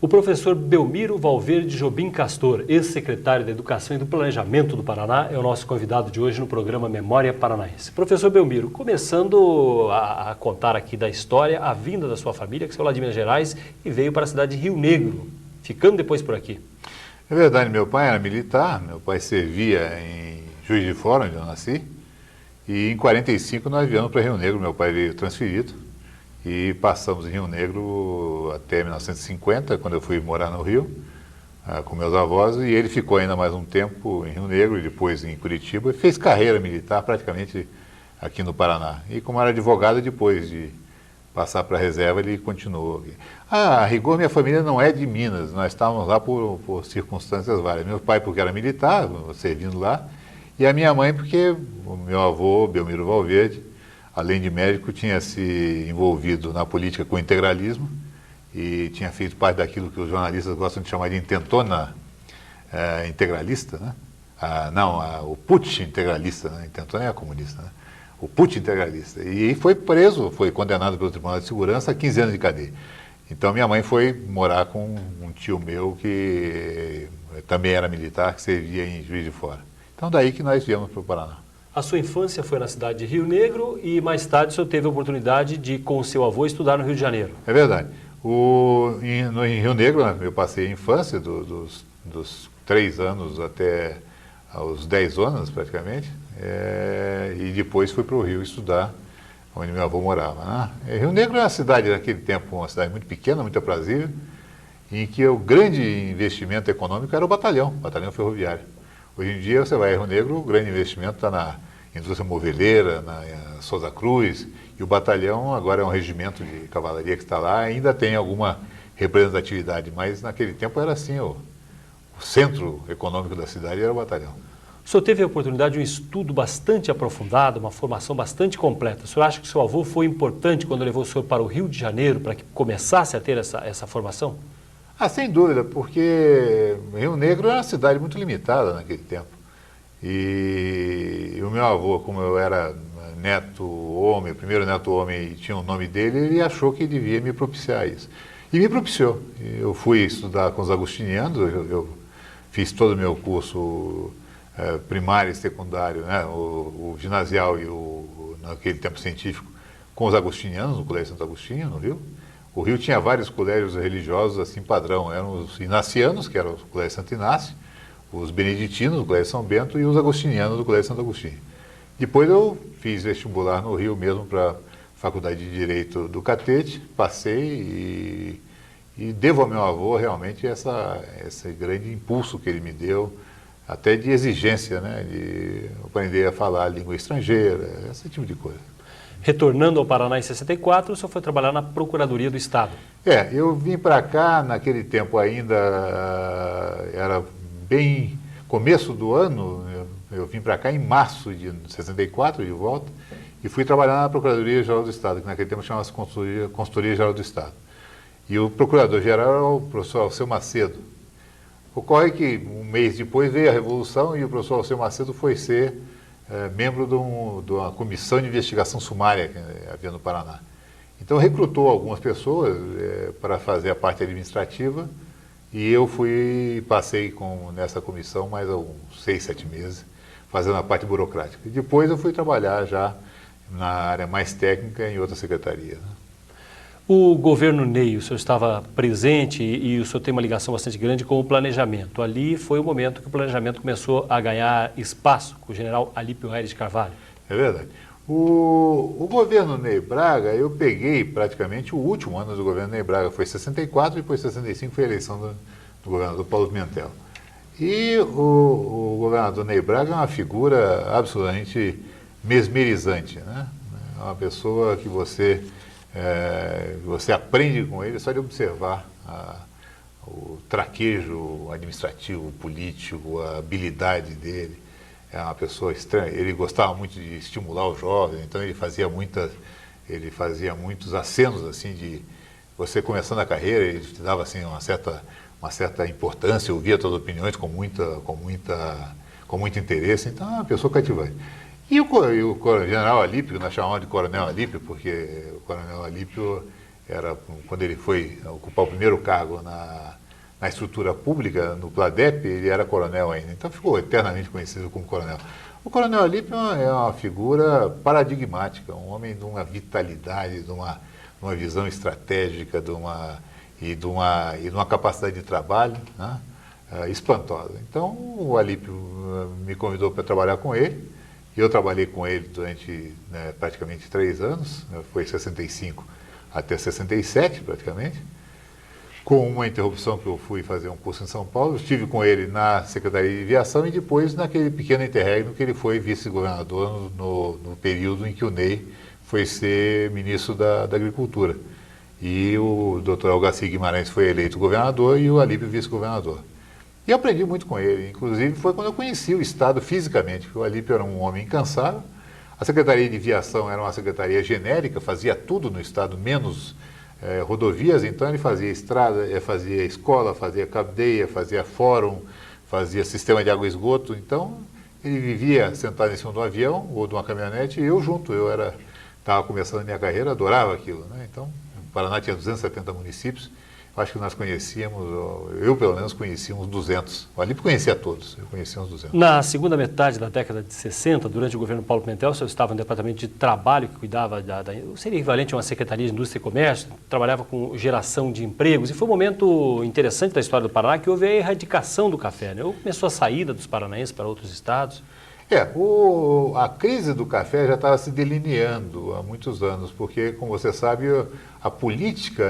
O professor Belmiro Valverde Jobim Castor, ex-secretário da Educação e do Planejamento do Paraná, é o nosso convidado de hoje no programa Memória Paranaense. Professor Belmiro, começando a contar aqui da história, a vinda da sua família, que saiu lá de Minas Gerais e veio para a cidade de Rio Negro, ficando depois por aqui. É verdade, meu pai era militar, meu pai servia em Juiz de Fora, onde eu nasci, e em 45 nós viemos para Rio Negro, meu pai veio transferido, e passamos em Rio Negro até 1950, quando eu fui morar no Rio, com meus avós, e ele ficou ainda mais um tempo em Rio Negro e depois em Curitiba, e fez carreira militar praticamente aqui no Paraná. E como era advogado, depois de passar para a reserva, ele continuou aqui. A rigor, minha família não é de Minas, nós estávamos lá por circunstâncias várias. Meu pai porque era militar, servindo lá, e a minha mãe porque o meu avô, Belmiro Valverde, além de médico, tinha se envolvido na política com o integralismo e tinha feito parte daquilo que os jornalistas gostam de chamar de intentona integralista, né? O putsch integralista, né? Intentona é a comunista, né? O putsch integralista. E foi preso, foi condenado pelo Tribunal de Segurança a 15 anos de cadeia. Então minha mãe foi morar com um tio meu que também era militar, que servia em Juiz de Fora. Então daí que nós viemos para o Paraná. A sua infância foi na cidade de Rio Negro e mais tarde o senhor teve a oportunidade de, com o seu avô, estudar no Rio de Janeiro. É verdade. Em Rio Negro, né, eu passei a infância dos 3 anos até aos 10 anos, praticamente, e depois fui para o Rio estudar, onde meu avô morava, né? Rio Negro é uma cidade, naquele tempo, uma cidade muito pequena, muito aprazível, em que o grande investimento econômico era o batalhão ferroviário. Hoje em dia, você vai a Rio Negro, o grande investimento está na indústria moveleira, na Souza Cruz, e o batalhão agora é um regimento de cavalaria que está lá, ainda tem alguma representatividade, mas naquele tempo era assim, o centro econômico da cidade era o batalhão. O senhor teve a oportunidade de um estudo bastante aprofundado, uma formação bastante completa. O senhor acha que o seu avô foi importante quando levou o senhor para o Rio de Janeiro, para que começasse a ter essa formação? Sem dúvida, porque Rio Negro era uma cidade muito limitada naquele tempo. E o meu avô, como eu era neto homem, o primeiro neto homem e tinha o nome dele, ele achou que devia me propiciar isso. E me propiciou. Eu fui estudar com os agostinianos, eu fiz todo o meu curso primário e secundário, né, o ginasial e naquele tempo científico, com os agostinianos, no Colégio Santo Agostinho, no Rio. O Rio tinha vários colégios religiosos assim padrão, eram os inacianos, que era o Colégio Santo Inácio, os beneditinos do Colégio São Bento e os agostinianos do Colégio Santo Agostinho. Depois eu fiz vestibular no Rio mesmo para a Faculdade de Direito do Catete, passei e devo ao meu avô realmente esse grande impulso que ele me deu, até de exigência, né, de aprender a falar língua estrangeira, esse tipo de coisa. Retornando ao Paraná em 64, o senhor foi trabalhar na Procuradoria do Estado. Eu vim para cá, naquele tempo ainda era bem começo do ano, eu vim para cá em março de 64, de volta, e fui trabalhar na Procuradoria-Geral do Estado, que naquele tempo chamava-se Consultoria-Geral do Estado. E o procurador-geral era o professor Alceu Macedo. Ocorre que um mês depois veio a Revolução e o professor Alceu Macedo foi ser membro de uma comissão de investigação sumária que havia no Paraná. Então recrutou algumas pessoas para fazer a parte administrativa e eu passei nessa comissão mais uns 6, 7 meses, fazendo a parte burocrática. E depois eu fui trabalhar já na área mais técnica em outra secretaria, né? O governo Ney, o senhor estava presente e o senhor tem uma ligação bastante grande com o planejamento. Ali foi o momento que o planejamento começou a ganhar espaço com o general Alípio Aires de Carvalho. É verdade. O governo Ney Braga, eu peguei praticamente o último ano do governo Ney Braga, foi 64 e depois 65 foi a eleição do governador Paulo Pimentel. E o governador Ney Braga é uma figura absolutamente mesmerizante, né? É uma pessoa que você aprende com ele só de observar o traquejo administrativo, político, a habilidade dele. É uma pessoa estranha. Ele gostava muito de estimular os jovens, então ele fazia muitos acenos assim de você começando a carreira, ele te dava assim uma certa importância, ouvia todas as opiniões com muito interesse. Então é uma pessoa cativante. E o general Alípio, nós chamamos de coronel Alípio, porque o coronel Alípio quando ele foi ocupar o primeiro cargo na estrutura pública, no PLADEP, ele era coronel ainda, então ficou eternamente conhecido como coronel. O coronel Alípio é uma figura paradigmática, um homem de uma vitalidade, de uma visão estratégica, e de uma capacidade de trabalho, né, espantosa. Então, o Alípio me convidou para trabalhar com ele, e eu trabalhei com ele durante, né, praticamente 3 anos, foi 65 até 67, praticamente, com uma interrupção que eu fui fazer um curso em São Paulo. Eu estive com ele na Secretaria de Aviação e depois naquele pequeno interregno que ele foi vice-governador no período em que o Ney foi ser ministro da Agricultura. E o Dr. Algaci Guimarães foi eleito governador e o Alípio vice-governador. E aprendi muito com ele, inclusive foi quando eu conheci o Estado fisicamente, porque o Alípio era um homem incansável. A Secretaria de Aviação era uma secretaria genérica, fazia tudo no Estado, menos rodovias, então ele fazia estrada, fazia escola, fazia cadeia, fazia fórum, fazia sistema de água e esgoto. Então ele vivia sentado em cima de um avião ou de uma caminhonete e eu junto. Eu estava começando a minha carreira, adorava aquilo, né? Então o Paraná tinha 270 municípios. Acho que nós conhecíamos, eu pelo menos conhecia uns 200. O Alípio conhecia todos, eu conhecia uns 200. Na segunda metade da década de 60, durante o governo Paulo Pimentel, o senhor estava no departamento de trabalho que cuidava seria equivalente a uma secretaria de indústria e comércio, trabalhava com geração de empregos, e foi um momento interessante da história do Paraná que houve a erradicação do café, né? Começou a saída dos paranaenses para outros estados. A crise do café já estava se delineando há muitos anos, porque, como você sabe, a política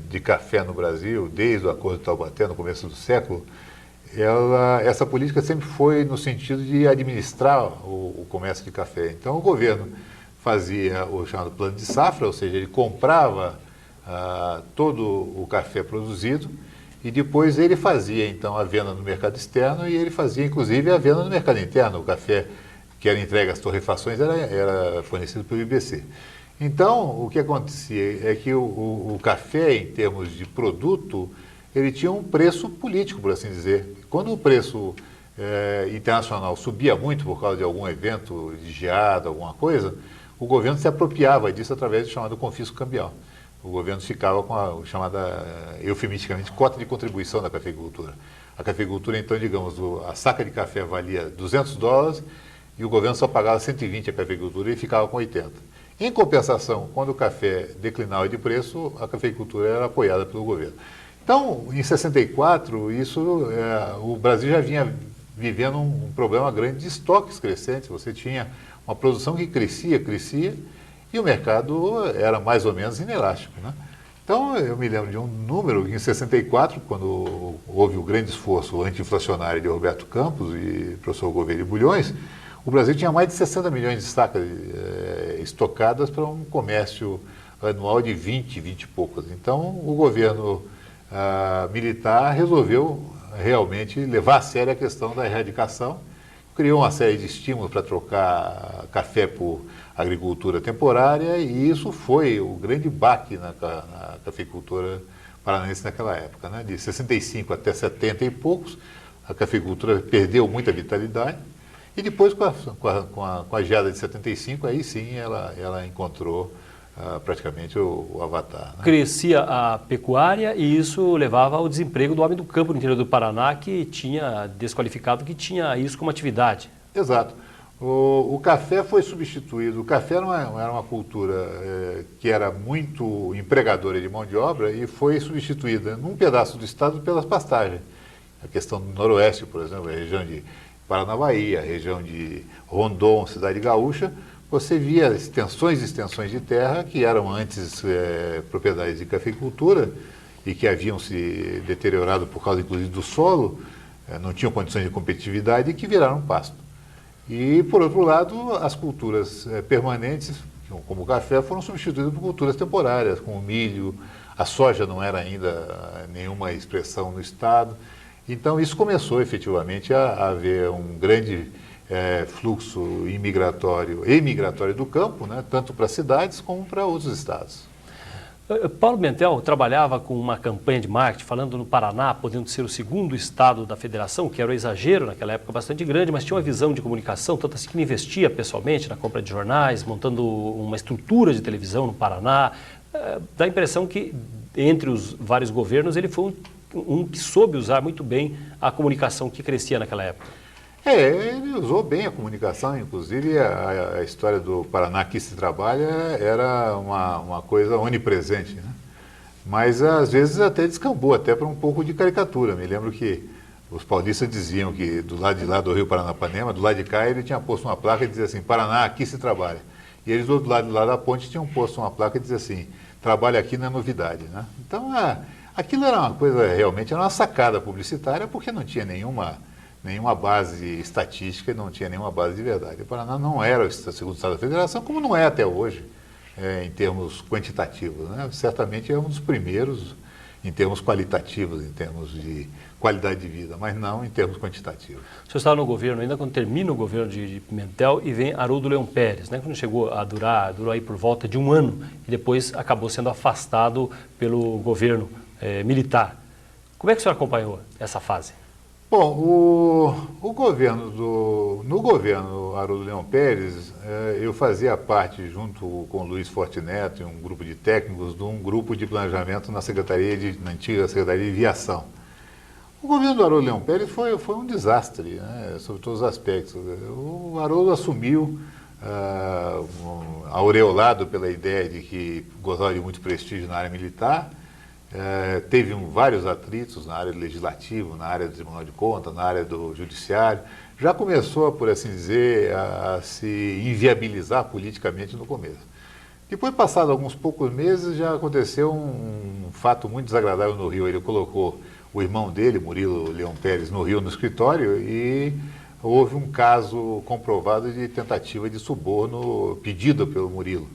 de café no Brasil, desde o Acordo de Taubaté, no começo do século, essa política sempre foi no sentido de administrar o comércio de café. Então, o governo fazia o chamado plano de safra, ou seja, ele comprava todo o café produzido, e depois ele fazia, então, a venda no mercado externo e ele fazia, inclusive, a venda no mercado interno. O café que era entregue às torrefações era fornecido pelo IBC. Então, o que acontecia é que o café, em termos de produto, ele tinha um preço político, por assim dizer. Quando o preço internacional subia muito por causa de algum evento de geada, alguma coisa, o governo se apropriava disso através do chamado confisco cambial. O governo ficava com a chamada, eufemisticamente, cota de contribuição da cafeicultura. A cafeicultura, então, digamos, a saca de café valia $200 e o governo só pagava 120 a cafeicultura e ficava com 80. Em compensação, quando o café declinava de preço, a cafeicultura era apoiada pelo governo. Então, em 64, o Brasil já vinha vivendo um problema grande de estoques crescentes. Você tinha uma produção que crescia, e o mercado era mais ou menos inelástico, né? Então, eu me lembro de um número em 64, quando houve o grande esforço anti-inflacionário de Roberto Campos e professor Gouveia de Bulhões, o Brasil tinha mais de 60 milhões de sacas estocadas para um comércio anual de 20 e poucos. Então, o governo militar resolveu realmente levar a sério a questão da erradicação, criou uma série de estímulos para trocar café por agricultura temporária, e isso foi o grande baque na cafeicultura paranaense naquela época, né? De 65 até 70 e poucos, a cafeicultura perdeu muita vitalidade, e depois com a geada de 75, aí sim ela encontrou praticamente o avatar, né? Crescia a pecuária e isso levava ao desemprego do homem do campo no interior do Paraná, que tinha desqualificado, que tinha isso como atividade. Exato. O café foi substituído. O café era uma cultura que era muito empregadora de mão de obra e foi substituída num pedaço do estado pelas pastagens. A questão do Noroeste, por exemplo, a região de Paranavaí, a região de Rondon, Cidade Gaúcha, você via extensões e extensões de terra que eram antes propriedades de cafeicultura e que haviam se deteriorado por causa, inclusive, do solo, não tinham condições de competitividade e que viraram pasto. E, por outro lado, as culturas permanentes, como o café, foram substituídas por culturas temporárias, como o milho, a soja não era ainda nenhuma expressão no estado. Então, isso começou efetivamente a haver um grande fluxo emigratório do campo, né, tanto para cidades como para outros estados. Paulo Pimentel trabalhava com uma campanha de marketing falando no Paraná, podendo ser o segundo estado da federação, que era um exagero naquela época bastante grande, mas tinha uma visão de comunicação, tanto assim que ele investia pessoalmente na compra de jornais, montando uma estrutura de televisão no Paraná. dá a impressão que, entre os vários governos, ele foi um que soube usar muito bem a comunicação que crescia naquela época. Ele usou bem a comunicação, inclusive a história do Paraná Aqui Se Trabalha era uma coisa onipresente, né? Mas às vezes até descambou, até para um pouco de caricatura. Me lembro que os paulistas diziam que do lado de lá do Rio Paranapanema, do lado de cá, ele tinha posto uma placa e dizia assim, Paraná, aqui se trabalha. E eles do outro lado de lá da ponte tinham posto uma placa e dizia assim, trabalho aqui não é novidade, né? Então, aquilo era uma coisa, realmente, era uma sacada publicitária, porque não tinha nenhuma base estatística e não tinha nenhuma base de verdade. O Paraná não era o segundo estado da federação, como não é até hoje, em termos quantitativos, né? Certamente é um dos primeiros em termos qualitativos, em termos de qualidade de vida, mas não em termos quantitativos. O senhor estava no governo ainda quando termina o governo de Pimentel e vem Haroldo Leão Pérez, né? Quando chegou a durou aí por volta de 1 ano e depois acabou sendo afastado pelo governo militar. Como é que o senhor acompanhou essa fase? Bom, no governo Haroldo Leão Pérez, eu fazia parte, junto com o Luiz Fortineto e um grupo de técnicos, de um grupo de planejamento na antiga Secretaria de Viação. O governo do Haroldo Leão Pérez foi um desastre, né, sobre todos os aspectos. O Haroldo assumiu, aureolado pela ideia de que gozava de muito prestígio na área militar. Teve vários atritos na área legislativa, na área do Tribunal de Contas, na área do Judiciário. Já começou, por assim dizer, a se inviabilizar politicamente no começo. Depois, passados alguns poucos meses, já aconteceu um fato muito desagradável no Rio. Ele colocou o irmão dele, Murilo Leão Pérez, no Rio, no escritório, e houve um caso comprovado de tentativa de suborno pedido pelo Murilo.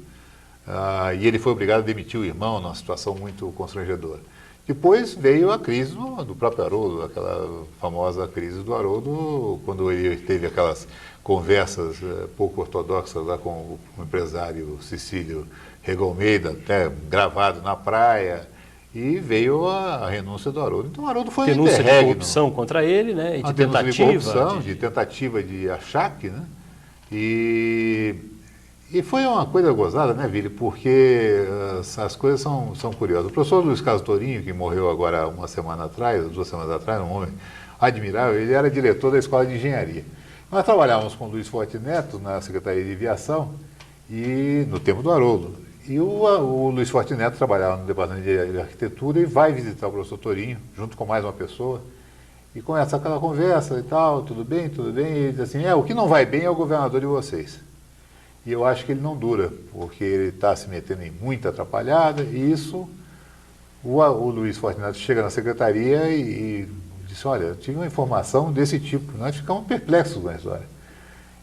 E ele foi obrigado a demitir o irmão numa situação muito constrangedora. Depois veio a crise do próprio Haroldo, aquela famosa crise do Haroldo, quando ele teve aquelas conversas pouco ortodoxas lá com o empresário Cecílio Rego Almeida, até gravado na praia, e veio a renúncia do Haroldo. Então o Haroldo foi denúncia de corrupção contra ele, né? E de tentativa de corrupção, de tentativa de achaque, né? E foi uma coisa gozada, né, Vili? Porque as coisas são curiosas. O professor Luiz Carlos Torinho, que morreu agora 1 semana atrás, 2 semanas atrás, um homem admirável, ele era diretor da Escola de Engenharia. Nós trabalhávamos com o Luiz Fortineto na Secretaria de Aviação e no tempo do Haroldo. E o Luiz Fortineto trabalhava no Departamento de Arquitetura e vai visitar o professor Torinho, junto com mais uma pessoa, e começa aquela conversa e tal, tudo bem, e ele diz assim, o que não vai bem é o governador de vocês. E eu acho que ele não dura, porque ele está se metendo em muita atrapalhada, e isso, o Luiz Fortunato chega na secretaria e disse, olha, eu tive uma informação desse tipo, nós ficamos perplexos com a história.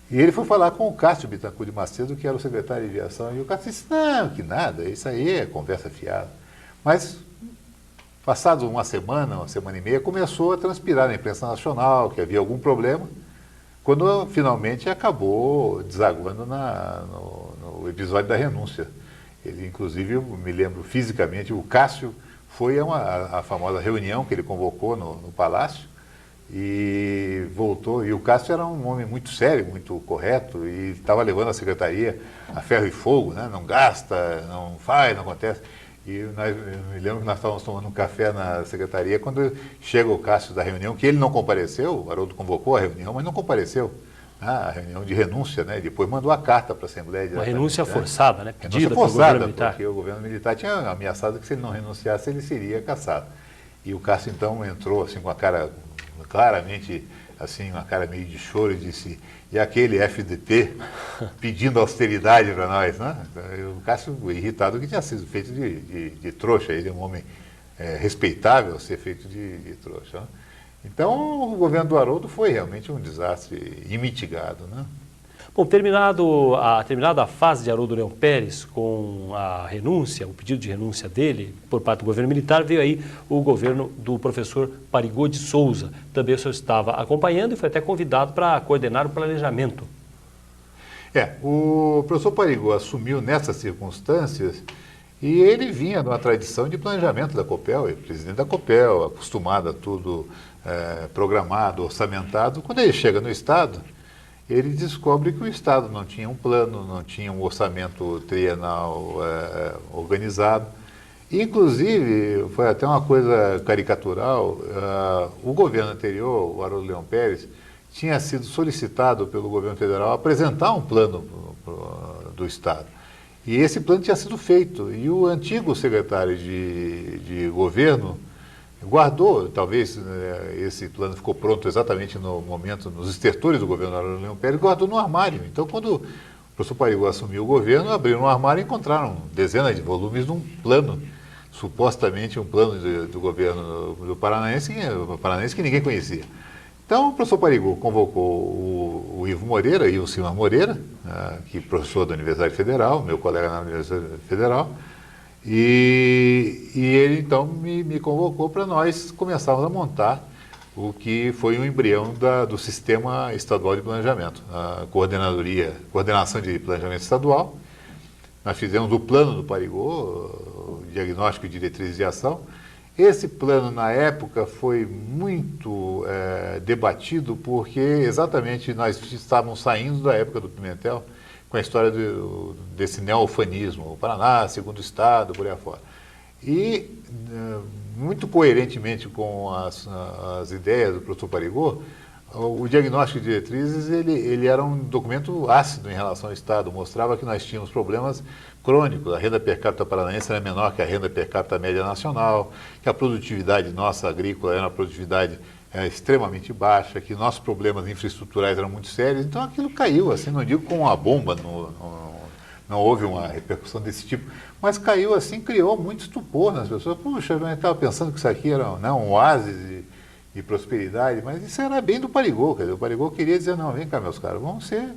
E ele foi falar com o Cássio Bittencourt de Macedo, que era o secretário de Aviação, e o Cássio disse, não, que nada, isso aí é conversa fiada. Mas, passado 1 semana, 1 semana e meia, começou a transpirar na imprensa nacional que havia algum problema, quando finalmente acabou desaguando no episódio da renúncia. Ele, inclusive, eu me lembro fisicamente, o Cássio foi a famosa reunião que ele convocou no Palácio e voltou. E o Cássio era um homem muito sério, muito correto e estava levando a secretaria a ferro e fogo, né? Não gasta, não faz, não acontece. E eu me lembro que nós estávamos tomando um café na secretaria quando chega o Cássio da reunião, que ele não compareceu, o Haroldo convocou a reunião, mas não compareceu. A reunião de renúncia, né? Depois mandou a carta para a Assembleia. Uma renúncia forçada, né? Pedida pelo governo militar. Porque o governo militar tinha ameaçado que se ele não renunciasse, ele seria cassado. E o Cássio então entrou assim com a cara claramente, assim, uma cara meio de choro e disse, e aquele FDT pedindo austeridade para nós, né? O Cássio, irritado, que tinha sido feito de trouxa, ele é um homem respeitável ser feito de trouxa, né? Então, o governo do Haroldo foi realmente um desastre imitigado, né? Bom, terminada a fase de Haroldo Leão Pérez com a renúncia, o pedido de renúncia dele por parte do governo militar, veio aí o governo do professor Parigô de Souza. Também o senhor estava acompanhando e foi até convidado para coordenar o planejamento. O professor Parigô assumiu nessas circunstâncias e ele vinha de uma tradição de planejamento da Copel, ele é presidente da Copel, acostumado a tudo programado, orçamentado. Quando ele chega no Estado, ele descobre que o Estado não tinha um plano, não tinha um orçamento trienal organizado. Inclusive, foi até uma coisa caricatural, o governo anterior, o Haroldo Leão Pérez, tinha sido solicitado pelo governo federal a apresentar um plano do Estado. E esse plano tinha sido feito. E o antigo secretário de governo guardou, talvez esse plano ficou pronto exatamente no momento, nos estertores do governo Haroldo Leão Pérez, guardou no armário. Então, quando o professor Parigot assumiu o governo, abriram um armário e encontraram dezenas de volumes de um plano, supostamente um plano do governo do Paranaense que ninguém conhecia. Então, o professor Parigot convocou o Ivo Moreira, Ivo Silva Moreira, que é professor da Universidade Federal, meu colega na Universidade Federal, e ele então me convocou para nós começarmos a montar o que foi um embrião do Sistema Estadual de Planejamento, a Coordenação de Planejamento Estadual. Nós fizemos o plano do Parigot, o diagnóstico e diretrizes de ação. Esse plano, na época, foi muito debatido porque exatamente nós estávamos saindo da época do Pimentel com a história desse neofanismo, o Paraná, segundo estado, por aí afora. E, muito coerentemente com as ideias do professor Parigot, o diagnóstico de diretrizes ele era um documento ácido em relação ao Estado, mostrava que nós tínhamos problemas crônicos, a renda per capita paranaense era menor que a renda per capita média nacional, que a produtividade nossa agrícola era uma produtividade extremamente baixa, que nossos problemas infraestruturais eram muito sérios, então aquilo caiu, assim, não digo com uma bomba, não houve uma repercussão desse tipo, mas caiu assim, criou muito estupor nas pessoas. Puxa, eu estava pensando que isso aqui era um oásis de prosperidade, mas isso era bem do Parigot, quer dizer, o Parigot queria dizer, não, vem cá meus caras, vamos ser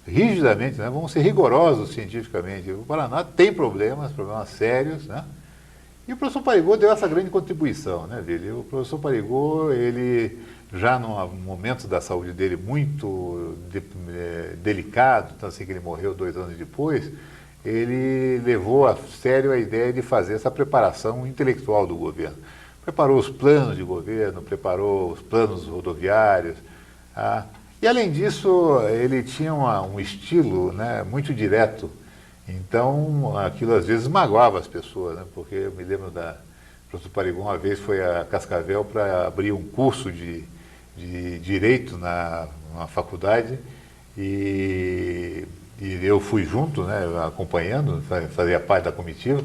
rigidamente, né, vamos ser rigorosos cientificamente, o Paraná tem problemas sérios, né, e o professor Parigot deu essa grande contribuição, né, dele. O professor Parigot, ele já no momento da saúde dele muito delicado, então assim que ele morreu 2 anos depois, ele levou a sério a ideia de fazer essa preparação intelectual do governo. Preparou os planos de governo, preparou os planos rodoviários. E, além disso, ele tinha um estilo, né, muito direto. Então, aquilo às vezes magoava as pessoas, né, porque eu me lembro o professor Parigot uma vez foi a Cascavel para abrir um curso de Direito na faculdade e eu fui junto, né, acompanhando, fazia parte da comitiva.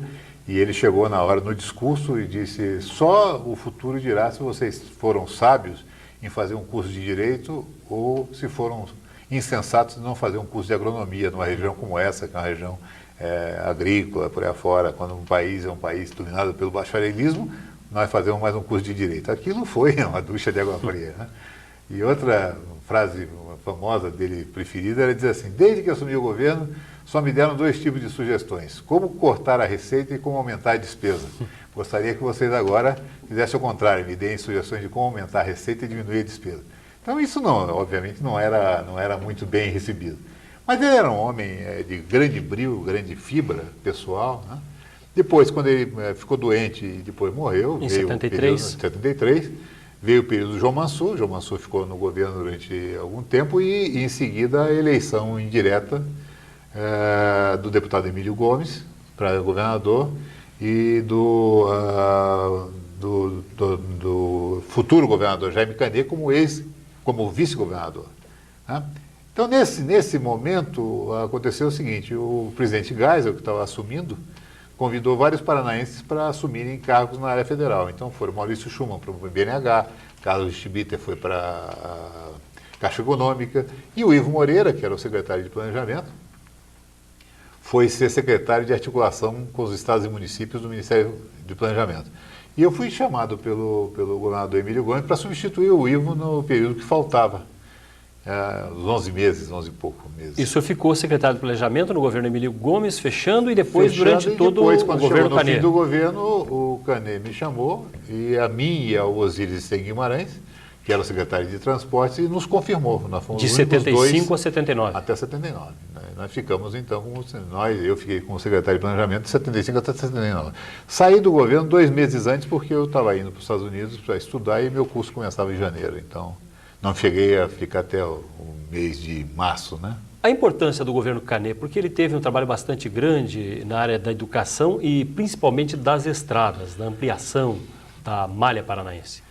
E ele chegou na hora no discurso e disse, só o futuro dirá se vocês foram sábios em fazer um curso de Direito ou se foram insensatos em não fazer um curso de Agronomia numa região como essa, que é uma região agrícola, por aí afora, quando um país é um país dominado pelo bacharelismo, nós fazemos mais um curso de Direito. Aquilo foi uma ducha de água fria, né? E outra frase famosa dele preferida era dizer assim, desde que assumi o governo, só me deram 2 tipos de sugestões, como cortar a receita e como aumentar a despesa. Gostaria que vocês agora fizessem o contrário, me deem sugestões de como aumentar a receita e diminuir a despesa. Então isso obviamente não era muito bem recebido. Mas ele era um homem de grande brio, grande fibra pessoal, né? Depois, quando ele ficou doente e depois morreu, em 73, veio o período do João Mansur ficou no governo durante algum tempo e em seguida a eleição indireta do deputado Emílio Gomes para governador e do futuro governador Jaime Canet como vice-governador, né? Então, nesse momento, aconteceu o seguinte, o presidente Geisel, que estava assumindo, convidou vários paranaenses para assumirem cargos na área federal. Então, foram Maurício Schumann para o BNH, Carlos Schibiter foi para a Caixa Econômica, e o Ivo Moreira, que era o secretário de Planejamento, foi ser secretário de articulação com os estados e municípios do Ministério de Planejamento. E eu fui chamado pelo governador Emílio Gomes para substituir o Ivo no período que faltava, os 11 meses, 11 e pouco meses. Isso ficou secretário de Planejamento no governo Emílio Gomes, fechando e depois durante todo o quando governo chegou no Canet. fim do governo, o Canet me chamou, e a mim e ao Osíris Sten Guimarães, que era o secretário de Transportes, e nos confirmou. Nós fomos de 75 a 79. Até 79. Né? Nós ficamos, então, eu fiquei como secretário de Planejamento de 75 até 79. Saí do governo 2 meses antes, porque eu estava indo para os Estados Unidos para estudar e meu curso começava em janeiro. Então, não cheguei a ficar até o mês de março, né? A importância do governo Canet, porque ele teve um trabalho bastante grande na área da educação e principalmente das estradas, da ampliação da malha paranaense.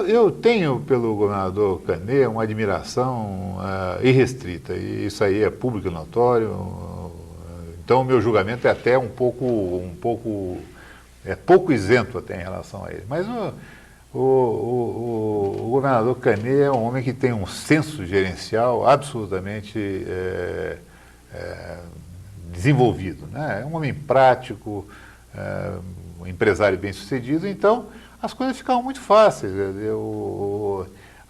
Eu tenho pelo governador Canet uma admiração irrestrita, e isso aí é público e notório. Então o meu julgamento é até pouco isento até em relação a ele. Mas o governador Canet é um homem que tem um senso gerencial absolutamente desenvolvido, né? É um homem prático, um empresário bem-sucedido, então as coisas ficavam muito fáceis.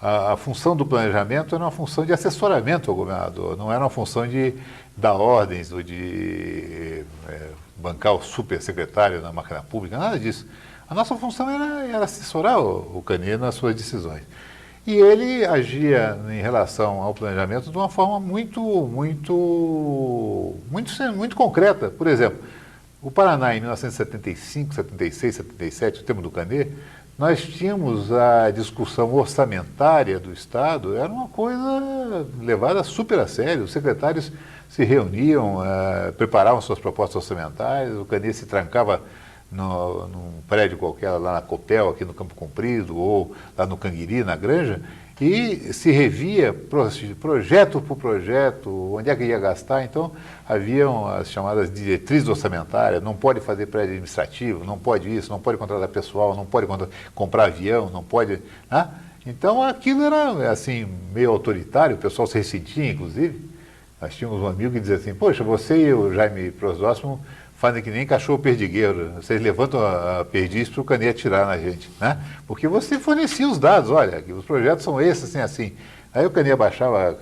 A função do planejamento era uma função de assessoramento ao governador, não era uma função de dar ordens ou de bancar o supersecretário na máquina pública, nada disso. A nossa função era assessorar o Canet nas suas decisões. E ele agia em relação ao planejamento de uma forma muito concreta. Por exemplo, o Paraná, em 1975, 76, 77, o tempo do Canet, nós tínhamos a discussão orçamentária do Estado, era uma coisa levada super a sério. Os secretários se reuniam, preparavam suas propostas orçamentárias, o Canet se trancava num prédio qualquer, lá na Copel, aqui no Campo Comprido, ou lá no Canguiri, na Granja, e se revia projeto por projeto, onde é que ia gastar. Então, haviam as chamadas diretrizes orçamentárias: não pode fazer prédio administrativo, não pode isso, não pode contratar pessoal, não pode comprar avião, não pode... Né? Então, aquilo era, assim, meio autoritário, o pessoal se ressentia, inclusive. Nós tínhamos um amigo que dizia assim: poxa, você e o Jaime Prosóximo fazem que nem cachorro perdigueiro, vocês levantam a perdiz para o Canet atirar na gente, né? Porque você fornecia os dados: olha, os projetos são esses, assim, assim. Aí o Canet abaixava,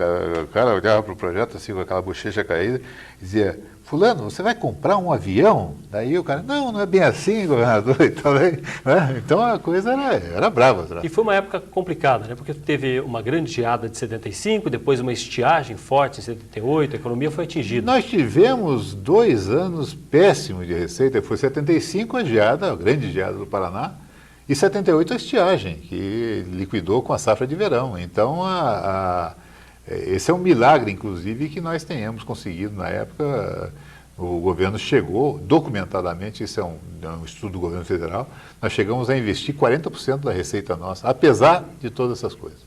o cara olhava para o projeto assim, com aquela bochecha caída, e dizia: fulano, você vai comprar um avião? Daí o cara: não é bem assim, governador, e tal, né? Então a coisa era brava. E foi uma época complicada, né? Porque teve uma grande geada de 75, depois uma estiagem forte em 78, a economia foi atingida. Nós tivemos 2 anos péssimos de receita. Foi 75 a geada, a grande geada do Paraná, e 78 a estiagem, que liquidou com a safra de verão. Então, esse é um milagre, inclusive, que nós tenhamos conseguido na época. O governo chegou, documentadamente, isso é um estudo do governo federal, nós chegamos a investir 40% da receita nossa, apesar de todas essas coisas.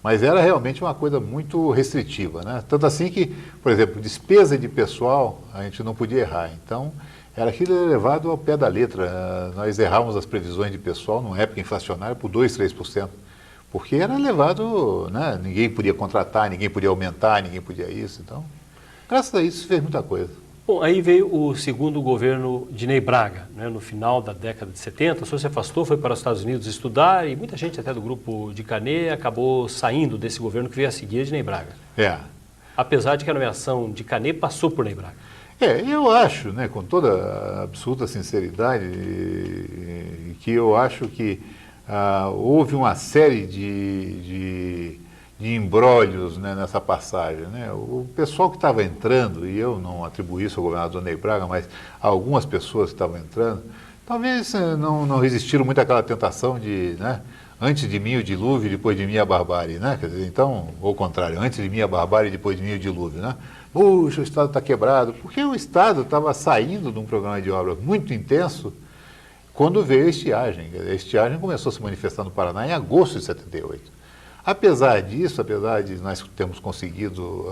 Mas era realmente uma coisa muito restritiva, né? Tanto assim que, por exemplo, despesa de pessoal, a gente não podia errar. Então, era aquilo levado ao pé da letra. Nós errávamos as previsões de pessoal numa época inflacionária por 2%, 3%. Porque era levado, né? Ninguém podia contratar, ninguém podia aumentar, ninguém podia isso. Então, graças a isso, fez muita coisa. Bom, aí veio o segundo governo de Ney Braga, né? No final da década de 70, o senhor se afastou, foi para os Estados Unidos estudar, e muita gente até do grupo de Canet acabou saindo desse governo que veio a seguir de Ney Braga. Apesar de que a nomeação de Canet passou por Ney Braga. Eu acho, né, com toda a absoluta sinceridade, que eu acho que houve uma série de embrólios, né, nessa passagem, né? O pessoal que estava entrando, e eu não atribuí isso ao governador Ney Braga, mas algumas pessoas que estavam entrando, talvez não resistiram muito àquela tentação de, né, antes de mim o dilúvio, depois de mim a barbárie, né? Quer dizer, então, ou ao contrário, antes de mim a barbárie, depois de mim o dilúvio, né? Puxa, o Estado está quebrado, porque o Estado estava saindo de um programa de obra muito intenso quando veio a estiagem. A estiagem começou a se manifestar no Paraná em agosto de 78. Apesar disso, apesar de nós termos conseguido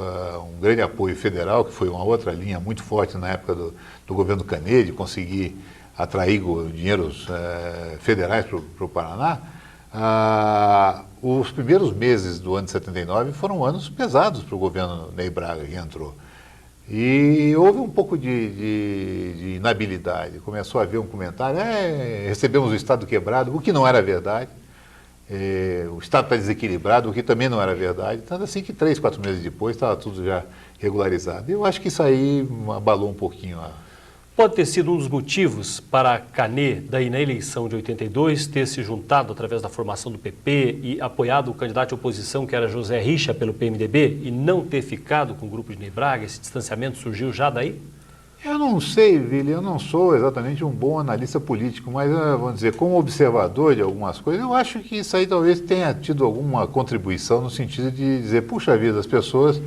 um grande apoio federal, que foi uma outra linha muito forte na época do governo Canet, de conseguir atrair dinheiros federais para o Paraná, os primeiros meses do ano de 79 foram anos pesados para o governo Ney Braga, que entrou. E houve um pouco de inabilidade. Começou a haver um comentário: recebemos o Estado quebrado, o que não era verdade. O Estado está desequilibrado, o que também não era verdade. Tanto assim que 3, 4 meses depois estava tudo já regularizado. Eu acho que isso aí abalou um pouquinho Pode ter sido um dos motivos para Canet, daí na eleição de 82, ter se juntado através da formação do PP e apoiado o candidato de oposição, que era José Richa, pelo PMDB, e não ter ficado com o grupo de Ney Braga? Esse distanciamento surgiu já daí? Eu não sei, Vili, eu não sou exatamente um bom analista político, mas, vamos dizer, como observador de algumas coisas, eu acho que isso aí talvez tenha tido alguma contribuição no sentido de dizer, puxa vida, as pessoas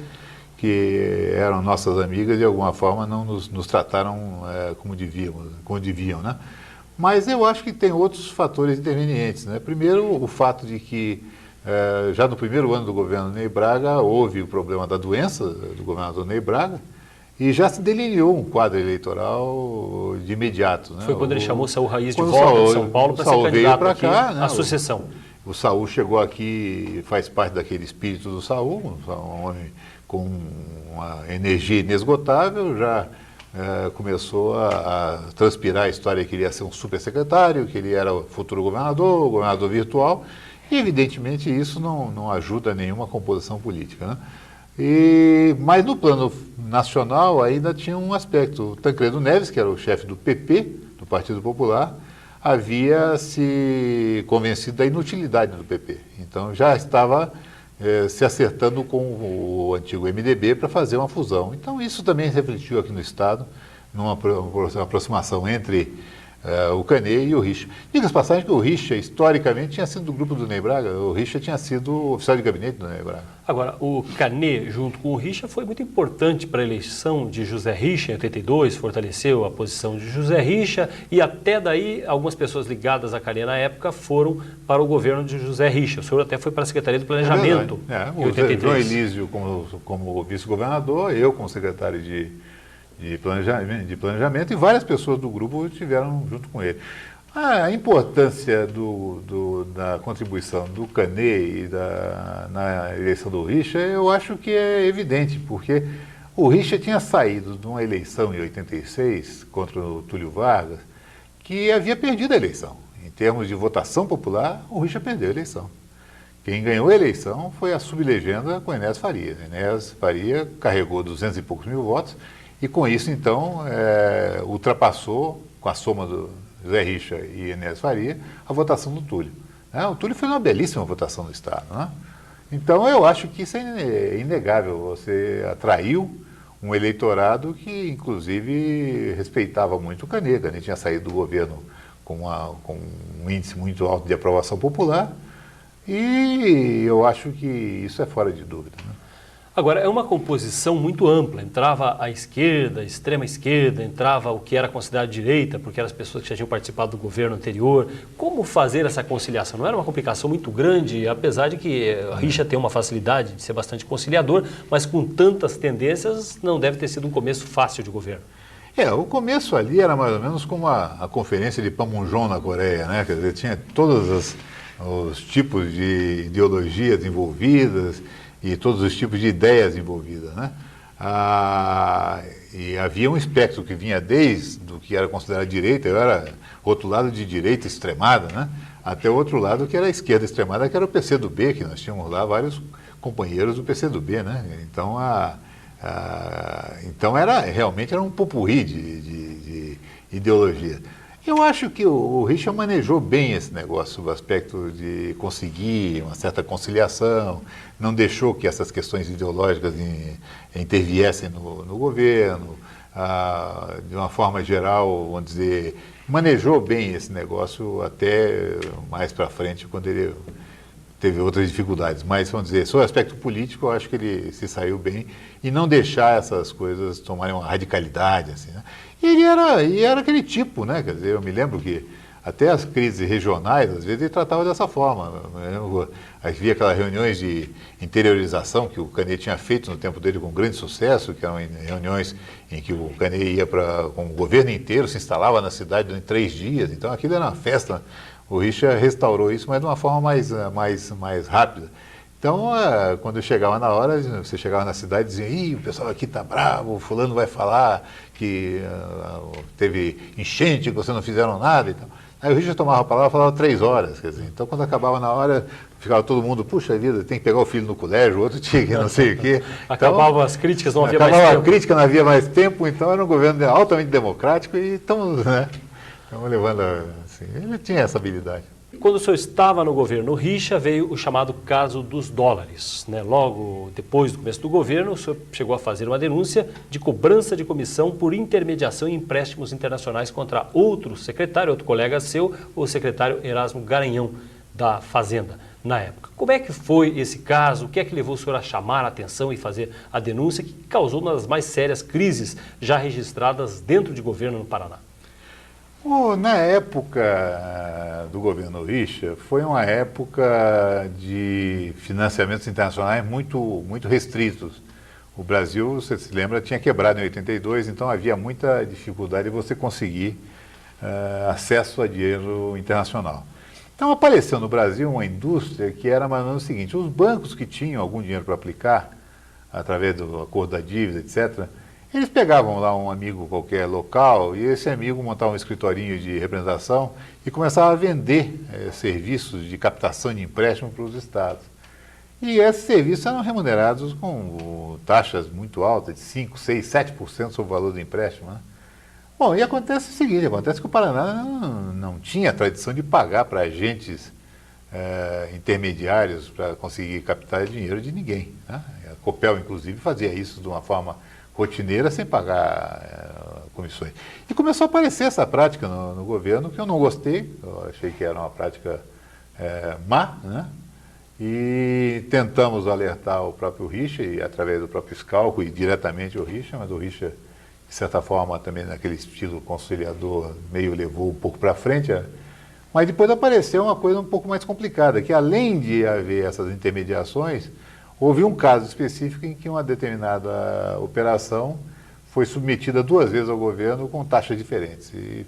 que eram nossas amigas de alguma forma não nos trataram como deviam, né? Mas eu acho que tem outros fatores intervenientes, né? Primeiro, o fato de que já no primeiro ano do governo Ney Braga houve o problema da doença do governador Ney Braga, e já se delineou um quadro eleitoral de imediato. Né? Foi quando ele chamou o Saul Raiz de volta de São Paulo para ser candidato aqui cá, né? À sucessão. O Saul chegou aqui, faz parte daquele espírito do Saul, um homem com uma energia inesgotável, já começou a transpirar a história que ele ia ser um supersecretário, que ele era o futuro governador virtual, e evidentemente isso não ajuda a nenhuma composição política, né? Mas no plano nacional ainda tinha um aspecto. O Tancredo Neves, que era o chefe do PP, do Partido Popular, havia se convencido da inutilidade do PP. Então já estava se acertando com o antigo MDB para fazer uma fusão. Então isso também refletiu aqui no Estado, numa aproximação entre o Canê e o Richa. Diga-se passagem que o Richa, historicamente, tinha sido do grupo do Ney Braga. O Richa tinha sido oficial de gabinete do Ney Braga. Agora, o Canê, junto com o Richa, foi muito importante para a eleição de José Richa em 82, fortaleceu a posição de José Richa, e até daí algumas pessoas ligadas a Canê na época foram para o governo de José Richa. O senhor até foi para a Secretaria do Planejamento em 83. O João Elísio como vice-governador, eu como secretário de planejamento, e várias pessoas do grupo estiveram junto com ele. A importância da contribuição do Canê na eleição do Richa, eu acho que é evidente, porque o Richa tinha saído de uma eleição em 86 contra o Túlio Vargas, que havia perdido a eleição. Em termos de votação popular, o Richa perdeu a eleição. Quem ganhou a eleição foi a sublegenda com Enéas Faria. Enéas Faria carregou 200 e poucos mil votos, e com isso, então, ultrapassou, com a soma do José Richa e Enéas Faria, a votação do Túlio. O Túlio foi uma belíssima votação no Estado. Né? Então, eu acho que isso é inegável. Você atraiu um eleitorado que, inclusive, respeitava muito o Canê. O Canê tinha saído do governo com um índice muito alto de aprovação popular, e eu acho que isso é fora de dúvida. Né? Agora, é uma composição muito ampla. Entrava a esquerda, a extrema esquerda, entrava o que era considerado direita, porque eram as pessoas que já tinham participado do governo anterior. Como fazer essa conciliação? Não era uma complicação muito grande, apesar de que a Richa tem uma facilidade de ser bastante conciliador, mas com tantas tendências não deve ter sido um começo fácil de governo. O começo ali era mais ou menos como a conferência de Panmunjom na Coreia, né? Quer dizer, tinha todos os tipos de ideologias envolvidas, e todos os tipos de ideias envolvidas, né? E havia um espectro que vinha desde o que era considerado direita, eu era outro lado de direita extremada, né? Até o outro lado que era a esquerda extremada, que era o PCdoB, que nós tínhamos lá vários companheiros do PCdoB, né? Então, então realmente era um popurrí de ideologia. Eu acho que o Richa manejou bem esse negócio, o aspecto de conseguir uma certa conciliação, não deixou que essas questões ideológicas interviessem no governo, de uma forma geral, vamos dizer, manejou bem esse negócio até mais para frente, quando ele teve outras dificuldades. Mas, vamos dizer, sobre o aspecto político, eu acho que ele se saiu bem, e não deixar essas coisas tomarem uma radicalidade, assim, né? E era aquele tipo, né? Quer dizer, eu me lembro que até as crises regionais, às vezes, ele tratava dessa forma. Havia aquelas reuniões de interiorização que o Canê tinha feito no tempo dele com grande sucesso, que eram reuniões em que o Canê ia com o governo inteiro, se instalava na cidade em 3 dias. Então, aquilo era uma festa. O Richa restaurou isso, mas de uma forma mais rápida. Então, quando eu chegava na hora, você chegava na cidade e dizia, o pessoal aqui está bravo, o fulano vai falar que teve enchente, que vocês não fizeram nada e tal. Aí o Richa tomava a palavra e falava 3 horas. Quer dizer, então, quando acabava na hora, ficava todo mundo, puxa vida, tem que pegar o filho no colégio, o outro tinha que não sei o quê. Acabavam as críticas, não havia mais tempo. Acabava a crítica, não havia mais tempo, então era um governo altamente democrático e estamos levando assim. Ele tinha essa habilidade. Quando o senhor estava no governo Richa, veio o chamado caso dos dólares, né? Logo depois do começo do governo, o senhor chegou a fazer uma denúncia de cobrança de comissão por intermediação em empréstimos internacionais contra outro secretário, outro colega seu, o secretário Erasmo Garanhão, da Fazenda, na época. Como é que foi esse caso? O que é que levou o senhor a chamar a atenção e fazer a denúncia que causou uma das mais sérias crises já registradas dentro de governo no Paraná? Na época do governo Richa, foi uma época de financiamentos internacionais muito restritos. O Brasil, você se lembra, tinha quebrado em 82, então havia muita dificuldade de você conseguir acesso a dinheiro internacional. Então apareceu no Brasil uma indústria que era mais ou menos o seguinte: os bancos que tinham algum dinheiro para aplicar, através do acordo da dívida, etc., eles pegavam lá um amigo qualquer local e esse amigo montava um escritorinho de representação e começava a vender serviços de captação de empréstimo para os estados. E esses serviços eram remunerados com taxas muito altas, de 5, 6, 7% sobre o valor do empréstimo, né? Bom, e acontece o seguinte: acontece que o Paraná não tinha tradição de pagar para agentes intermediários para conseguir captar dinheiro de ninguém, né? A Copel, inclusive, fazia isso de uma forma rotineira, sem pagar comissões. E começou a aparecer essa prática no governo, que eu não gostei, eu achei que era uma prática má, né? E tentamos alertar o próprio Richa, e através do próprio Scalco, e diretamente o Richa, mas o Richa, de certa forma, também naquele estilo conciliador, meio levou um pouco para frente. Mas depois apareceu uma coisa um pouco mais complicada, que além de haver essas intermediações, houve um caso específico em que uma determinada operação foi submetida 2 vezes ao governo com taxas diferentes. E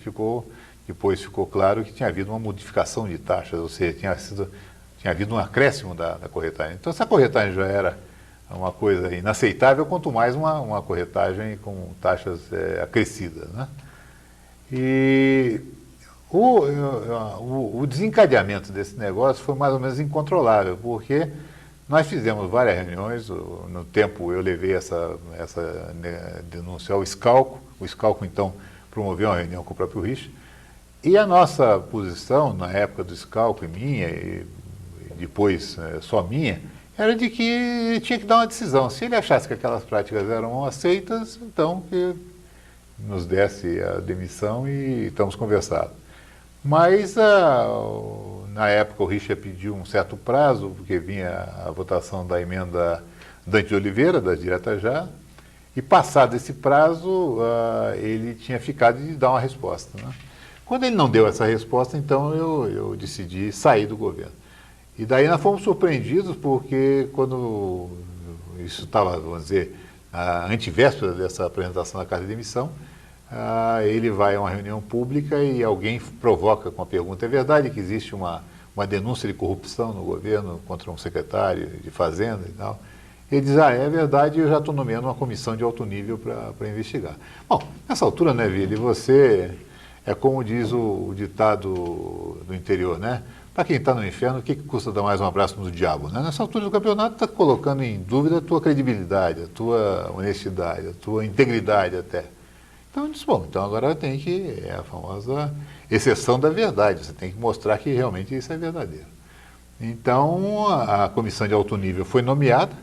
depois ficou claro que tinha havido uma modificação de taxas, ou seja, tinha havido um acréscimo da corretagem. Então, essa corretagem já era uma coisa inaceitável, quanto mais uma corretagem com taxas acrescidas, né? E o desencadeamento desse negócio foi mais ou menos incontrolável, porque nós fizemos várias reuniões. No tempo eu levei essa denúncia ao Scalco. O Scalco, então, promoveu uma reunião com o próprio Richa. E a nossa posição, na época do Scalco e minha, e depois só minha, era de que tinha que dar uma decisão. Se ele achasse que aquelas práticas eram aceitas, então que nos desse a demissão e estamos conversados. Mas na época o Richa pediu um certo prazo, porque vinha a votação da emenda Dante de Oliveira, da Direta Já, e passado esse prazo, ele tinha ficado de dar uma resposta, né? Quando ele não deu essa resposta, então eu decidi sair do governo. E daí nós fomos surpreendidos, porque quando isso estava, vamos dizer, a antivéspera dessa apresentação da carta de demissão, ele vai a uma reunião pública e alguém provoca com a pergunta: é verdade que existe uma denúncia de corrupção no governo contra um secretário de Fazenda e tal? Ele diz: é verdade, eu já estou nomeando uma comissão de alto nível para investigar. Bom, nessa altura, né, Vili, você é como diz o ditado do interior, né? Para quem está no inferno, o que custa dar mais um abraço no diabo, né? Nessa altura do campeonato, está colocando em dúvida a tua credibilidade, a tua honestidade, a tua integridade até. Então eu disse: bom, então agora tem que, a famosa exceção da verdade, você tem que mostrar que realmente isso é verdadeiro. Então a comissão de alto nível foi nomeada.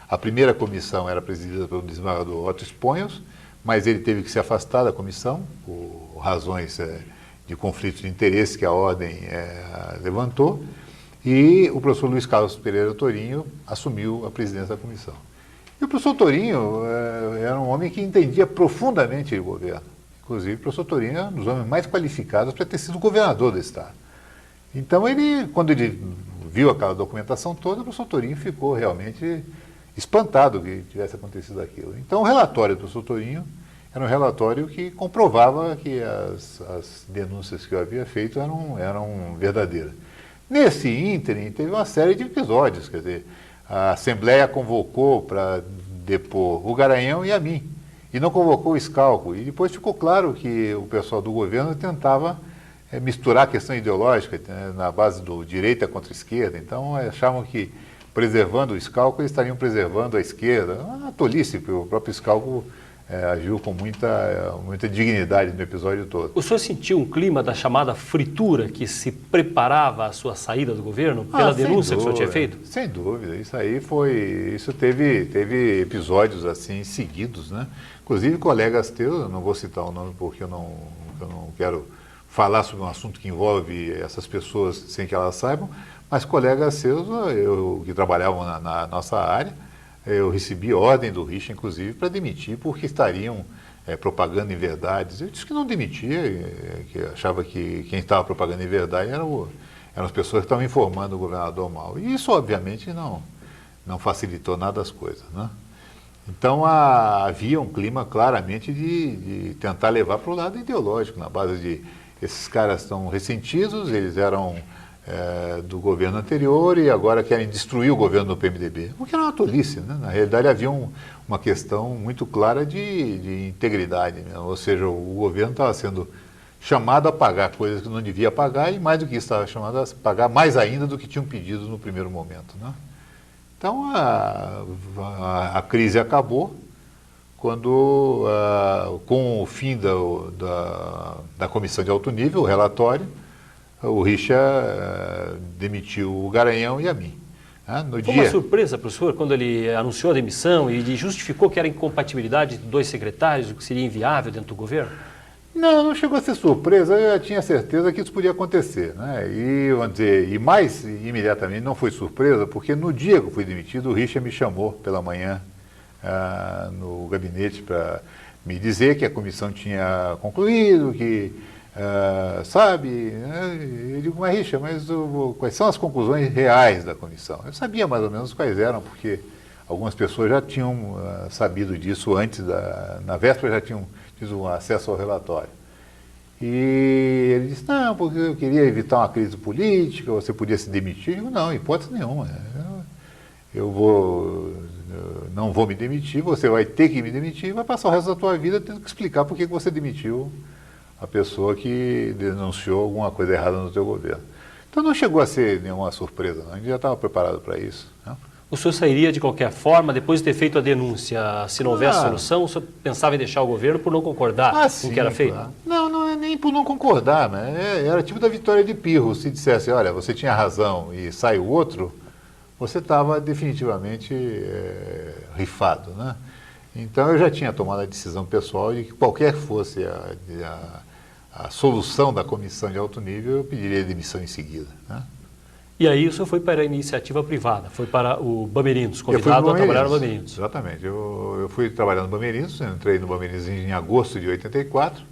A primeira comissão era presidida pelo desembargador Otto Sponhels, mas ele teve que se afastar da comissão por razões de conflito de interesse que a ordem levantou, e o professor Luiz Carlos Pereira Torinho assumiu a presidência da comissão. E o professor Torinho era um homem que entendia profundamente o governo. Inclusive, o professor Torinho era um dos homens mais qualificados para ter sido governador do estado. Então, quando ele viu aquela documentação toda, o professor Torinho ficou realmente espantado que tivesse acontecido aquilo. Então, o relatório do professor Torinho era um relatório que comprovava que as denúncias que eu havia feito eram verdadeiras. Nesse ínterim, teve uma série de episódios, quer dizer, a Assembleia convocou para depor o Garanhão e a mim, e não convocou o Scalco. E depois ficou claro que o pessoal do governo tentava misturar a questão ideológica, né, na base do direita contra a esquerda. Então, achavam que, preservando o Scalco, eles estariam preservando a esquerda. Uma tolice, porque o próprio Scalco agiu com muita dignidade no episódio todo. O senhor sentiu um clima da chamada fritura que se preparava a sua saída do governo pela denúncia que o senhor tinha feito? Sem dúvida, isso teve episódios assim seguidos, né? Inclusive colegas teus, eu não vou citar o nome porque eu não quero falar sobre um assunto que envolve essas pessoas sem que elas saibam, mas colegas seus que trabalhavam na nossa área, eu recebi ordem do Richa, inclusive, para demitir, porque estariam propagando inverdades. Eu disse que não demitia, que achava que quem estava propagando inverdade eram as pessoas que estavam informando o governador mal. E isso, obviamente, não facilitou nada as coisas, né? Então, havia um clima claramente de tentar levar para o lado ideológico, na base de esses caras estão ressentidos, eles eram do governo anterior e agora querem destruir o governo do PMDB. O que era uma tolice, né? Na realidade, havia uma questão muito clara de integridade, né? Ou seja, o governo estava sendo chamado a pagar coisas que não devia pagar e, mais do que isso, estava chamado a pagar mais ainda do que tinham pedido no primeiro momento, né? Então, a crise acabou quando, com o fim da comissão de alto nível, o relatório, o Richa demitiu o Garanhão e a mim. Foi uma surpresa para o senhor quando ele anunciou a demissão e justificou que era incompatibilidade de dois secretários, o que seria inviável dentro do governo? Não chegou a ser surpresa, eu já tinha certeza que isso podia acontecer, né? E, vamos dizer, e mais imediatamente não foi surpresa, porque no dia que eu fui demitido, o Richa me chamou pela manhã no gabinete para me dizer que a comissão tinha concluído, que, sabe, eu digo, mas Richa, quais são as conclusões reais da comissão? Eu sabia mais ou menos quais eram, porque algumas pessoas já tinham sabido disso antes, na véspera já tinham tido acesso ao relatório. E ele disse, não, porque eu queria evitar uma crise política, você podia se demitir. Eu digo, não, hipótese nenhuma. Eu não vou me demitir, você vai ter que me demitir e vai passar o resto da tua vida tendo que explicar por que você demitiu a pessoa que denunciou alguma coisa errada no teu governo. Então não chegou a ser nenhuma surpresa, não. A gente já estava preparado para isso, né? O senhor sairia de qualquer forma, depois de ter feito a denúncia, se não houvesse solução, o senhor pensava em deixar o governo por não concordar com o que era feito? Claro. Não é nem por não concordar, né? Era tipo da vitória de Pirro. Se dissesse, olha, você tinha razão e sai o outro, você estava definitivamente rifado, né? Então eu já tinha tomado a decisão pessoal de que qualquer que fosse a solução da comissão de alto nível, eu pediria demissão em seguida, né? E aí o senhor foi para a iniciativa privada, foi para o Bamerindos, convidado a trabalhar no Bamerindos. Exatamente, eu fui trabalhar no Bamerindos, entrei no Bamerindos em agosto de 84,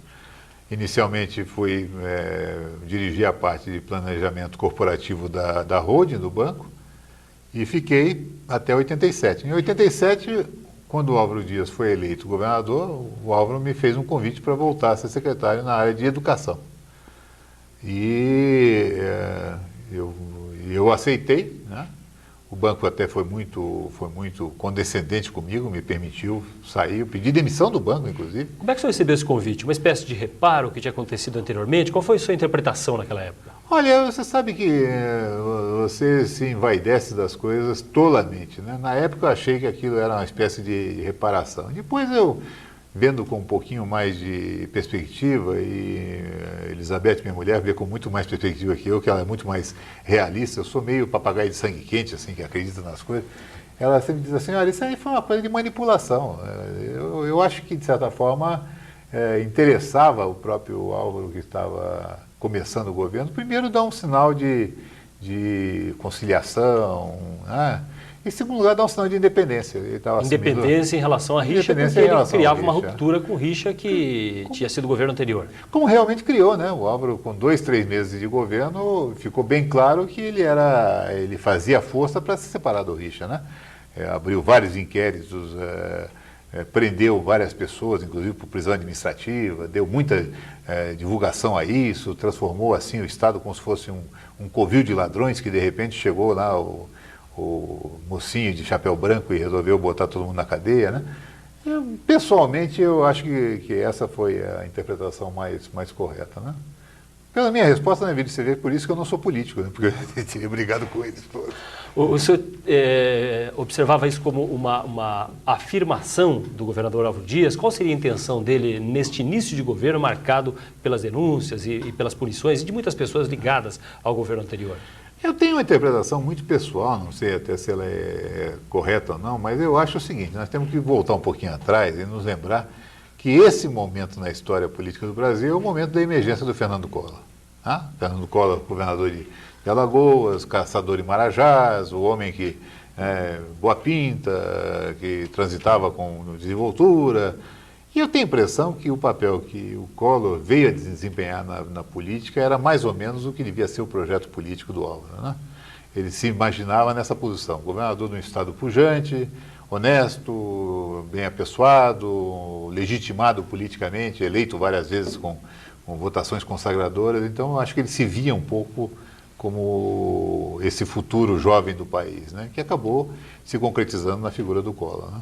inicialmente fui dirigir a parte de planejamento corporativo da holding, do banco, e fiquei até 87. Em 87, quando o Álvaro Dias foi eleito governador, o Álvaro me fez um convite para voltar a ser secretário na área de educação. E eu aceitei, né? O banco até foi muito condescendente comigo, me permitiu sair, eu pedi demissão do banco, inclusive. Como é que o senhor recebeu esse convite? Uma espécie de reparo que tinha acontecido anteriormente? Qual foi a sua interpretação naquela época? Olha, você sabe que você se envaidece das coisas tolamente, né? Na época eu achei que aquilo era uma espécie de reparação. Depois eu, vendo com um pouquinho mais de perspectiva, e Elizabeth, minha mulher, vê com muito mais perspectiva que eu, que ela é muito mais realista, eu sou meio papagaio de sangue quente, assim, que acredita nas coisas, ela sempre diz assim, olha, isso aí foi uma coisa de manipulação. Eu acho que, de certa forma, interessava o próprio Álvaro, que estava começando o governo, primeiro dar um sinal de conciliação, né? Em segundo lugar, dá um sinal de independência. Ele independência em relação a Richa, porque ele criava uma ruptura com Richa que tinha sido o governo anterior. Como realmente criou, né? O Álvaro, com 2, 3 meses de governo, ficou bem claro que ele fazia força para se separar do Richa, né? Abriu vários inquéritos, prendeu várias pessoas, inclusive por prisão administrativa, deu muita divulgação a isso, transformou assim o Estado como se fosse um covil de ladrões que de repente chegou lá o mocinho de chapéu branco e resolveu botar todo mundo na cadeia, né? Pessoalmente, eu acho que essa foi a interpretação mais correta, né? Pela minha resposta, na vida você vê, por isso que eu não sou político, né? Porque eu teria brigado com eles todos. O senhor observava isso como uma afirmação do governador Álvaro Dias? Qual seria a intenção dele neste início de governo marcado pelas denúncias e pelas punições e de muitas pessoas ligadas ao governo anterior? Eu tenho uma interpretação muito pessoal, não sei até se ela é correta ou não, mas eu acho o seguinte, nós temos que voltar um pouquinho atrás e nos lembrar que esse momento na história política do Brasil é o momento da emergência do Fernando Collor. Tá? Fernando Collor, governador de Alagoas, caçador de Marajás, o homem que boa pinta, que transitava com desenvoltura. E eu tenho a impressão que o papel que o Collor veio a desempenhar na política era mais ou menos o que devia ser o projeto político do Álvaro, né? Ele se imaginava nessa posição, governador de um estado pujante, honesto, bem apessoado, legitimado politicamente, eleito várias vezes com votações consagradoras. Então, eu acho que ele se via um pouco como esse futuro jovem do país, né, que acabou se concretizando na figura do Collor, né?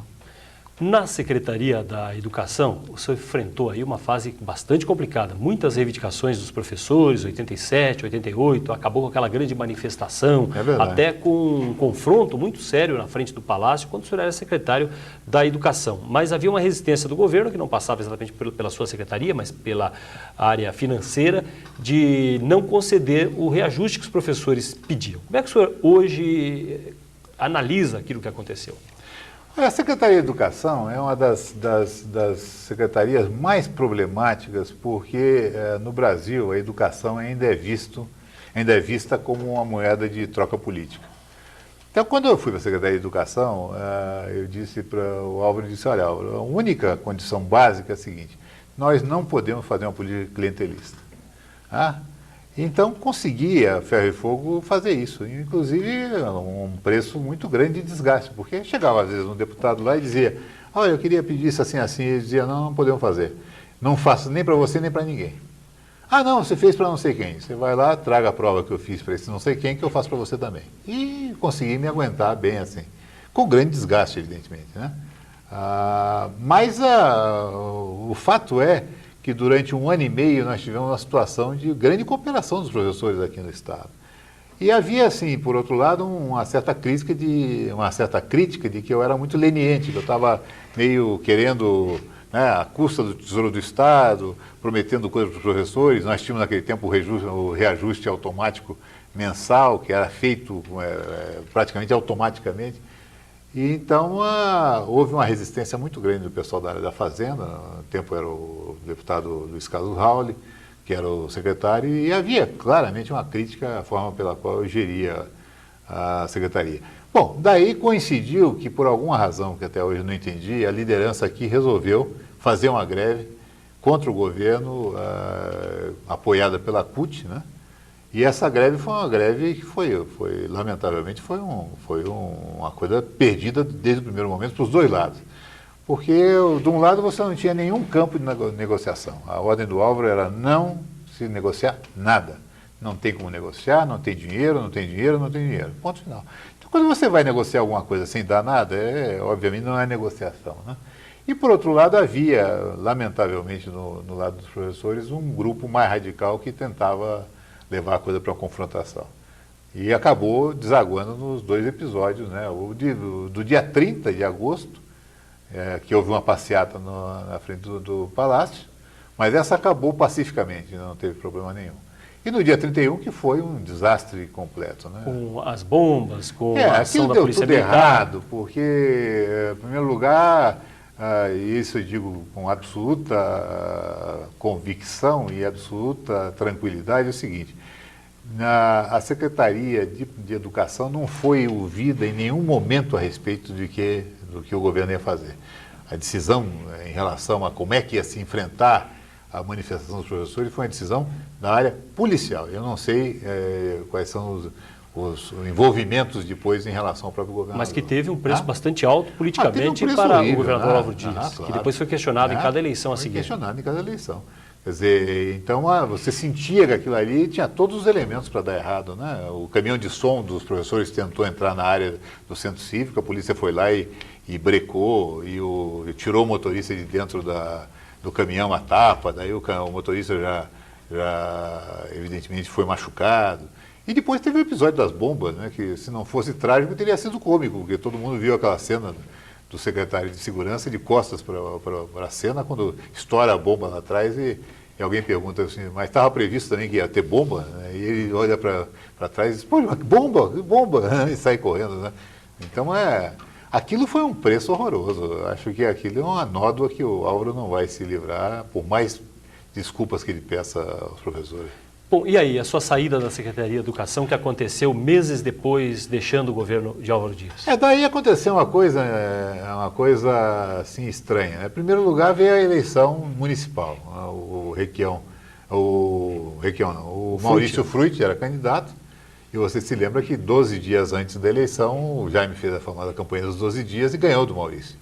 Na Secretaria da Educação, o senhor enfrentou aí uma fase bastante complicada. Muitas reivindicações dos professores, 87, 88, acabou com aquela grande manifestação, até com um confronto muito sério na frente do Palácio, quando o senhor era secretário da Educação. Mas havia uma resistência do governo, que não passava exatamente pela sua secretaria, mas pela área financeira, de não conceder o reajuste que os professores pediam. Como é que o senhor hoje analisa aquilo que aconteceu? A Secretaria de Educação é uma das secretarias mais problemáticas porque no Brasil a educação ainda é vista como uma moeda de troca política. Então, quando eu fui para a Secretaria de Educação, eu disse para o Álvaro, olha, a única condição básica é a seguinte, nós não podemos fazer uma política clientelista. Então, conseguia, ferro e fogo, fazer isso. Inclusive, um preço muito grande de desgaste, porque chegava, às vezes, um deputado lá e dizia, olha, eu queria pedir isso assim, assim. E ele dizia, não podemos fazer. Não faço nem para você, nem para ninguém. Ah, não, você fez para não sei quem. Você vai lá, traga a prova que eu fiz para esse não sei quem, que eu faço para você também. E consegui me aguentar bem assim. Com grande desgaste, evidentemente, né? Mas o fato é que durante 1 ano e meio nós tivemos uma situação de grande cooperação dos professores aqui no Estado. E havia, assim, por outro lado, uma certa crítica de que eu era muito leniente, que eu estava meio querendo, né, a custa do Tesouro do Estado, prometendo coisas para os professores. Nós tínhamos naquele tempo o reajuste automático mensal, que era feito praticamente automaticamente. E então houve uma resistência muito grande do pessoal da área da Fazenda. No tempo era o deputado Luiz Carlos Rauli, que era o secretário, e havia claramente uma crítica à forma pela qual eu geria a secretaria. Bom, daí coincidiu que, por alguma razão que até hoje eu não entendi, a liderança aqui resolveu fazer uma greve contra o governo, apoiada pela CUT, né? E essa greve foi uma greve que lamentavelmente, foi uma coisa perdida desde o primeiro momento para os dois lados. Porque, de um lado, você não tinha nenhum campo de negociação. A ordem do Álvaro era não se negociar nada. Não tem como negociar, não tem dinheiro, não tem dinheiro, não tem dinheiro. Ponto final. Então, quando você vai negociar alguma coisa sem dar nada, obviamente não é negociação, né? E, por outro lado, havia, lamentavelmente, no lado dos professores, um grupo mais radical que tentava levar a coisa para uma confrontação. E acabou desaguando nos 2 episódios, né? O do dia 30 de agosto, que houve uma passeata na frente do Palácio, mas essa acabou pacificamente, não teve problema nenhum. E no dia 31, que foi um desastre completo, né? Com as bombas, com a ação da Polícia Militar. Tudo errado, porque, em primeiro lugar, isso eu digo com absoluta convicção e absoluta tranquilidade, é o seguinte, a Secretaria de Educação não foi ouvida em nenhum momento a respeito do que o governo ia fazer. A decisão em relação a como é que ia se enfrentar a manifestação dos professores foi uma decisão da área policial. Eu não sei quais são os envolvimentos depois em relação ao próprio governador. Mas que teve um preço bastante alto politicamente para o governador Álvaro Dias, claro, que depois foi questionado em cada eleição a seguir. Foi questionado em cada eleição. Quer dizer, então você sentia que aquilo ali tinha todos os elementos para dar errado, né? O caminhão de som dos professores tentou entrar na área do centro cívico, a polícia foi lá e brecou, e tirou o motorista de dentro do caminhão, a tapa, daí o motorista já evidentemente foi machucado. E depois teve o episódio das bombas, né, que se não fosse trágico teria sido cômico, porque todo mundo viu aquela cena do secretário de segurança de costas para a cena, quando estoura a bomba lá atrás e alguém pergunta assim, mas estava previsto também que ia ter bomba? Né? E ele olha para trás e diz, pô, bomba, bomba, e sai correndo. Né? Então, aquilo foi um preço horroroso. Eu acho que aquilo é uma nódoa que o Álvaro não vai se livrar, por mais desculpas que ele peça aos professores. Bom, e aí, a sua saída da Secretaria de Educação, que aconteceu meses depois, deixando o governo de Álvaro Dias? Daí aconteceu uma coisa assim estranha. Né? Em primeiro lugar veio a eleição municipal. O Maurício Fruit era candidato, e você se lembra que 12 dias antes da eleição, o Jaime fez a famosa campanha dos 12 dias e ganhou do Maurício.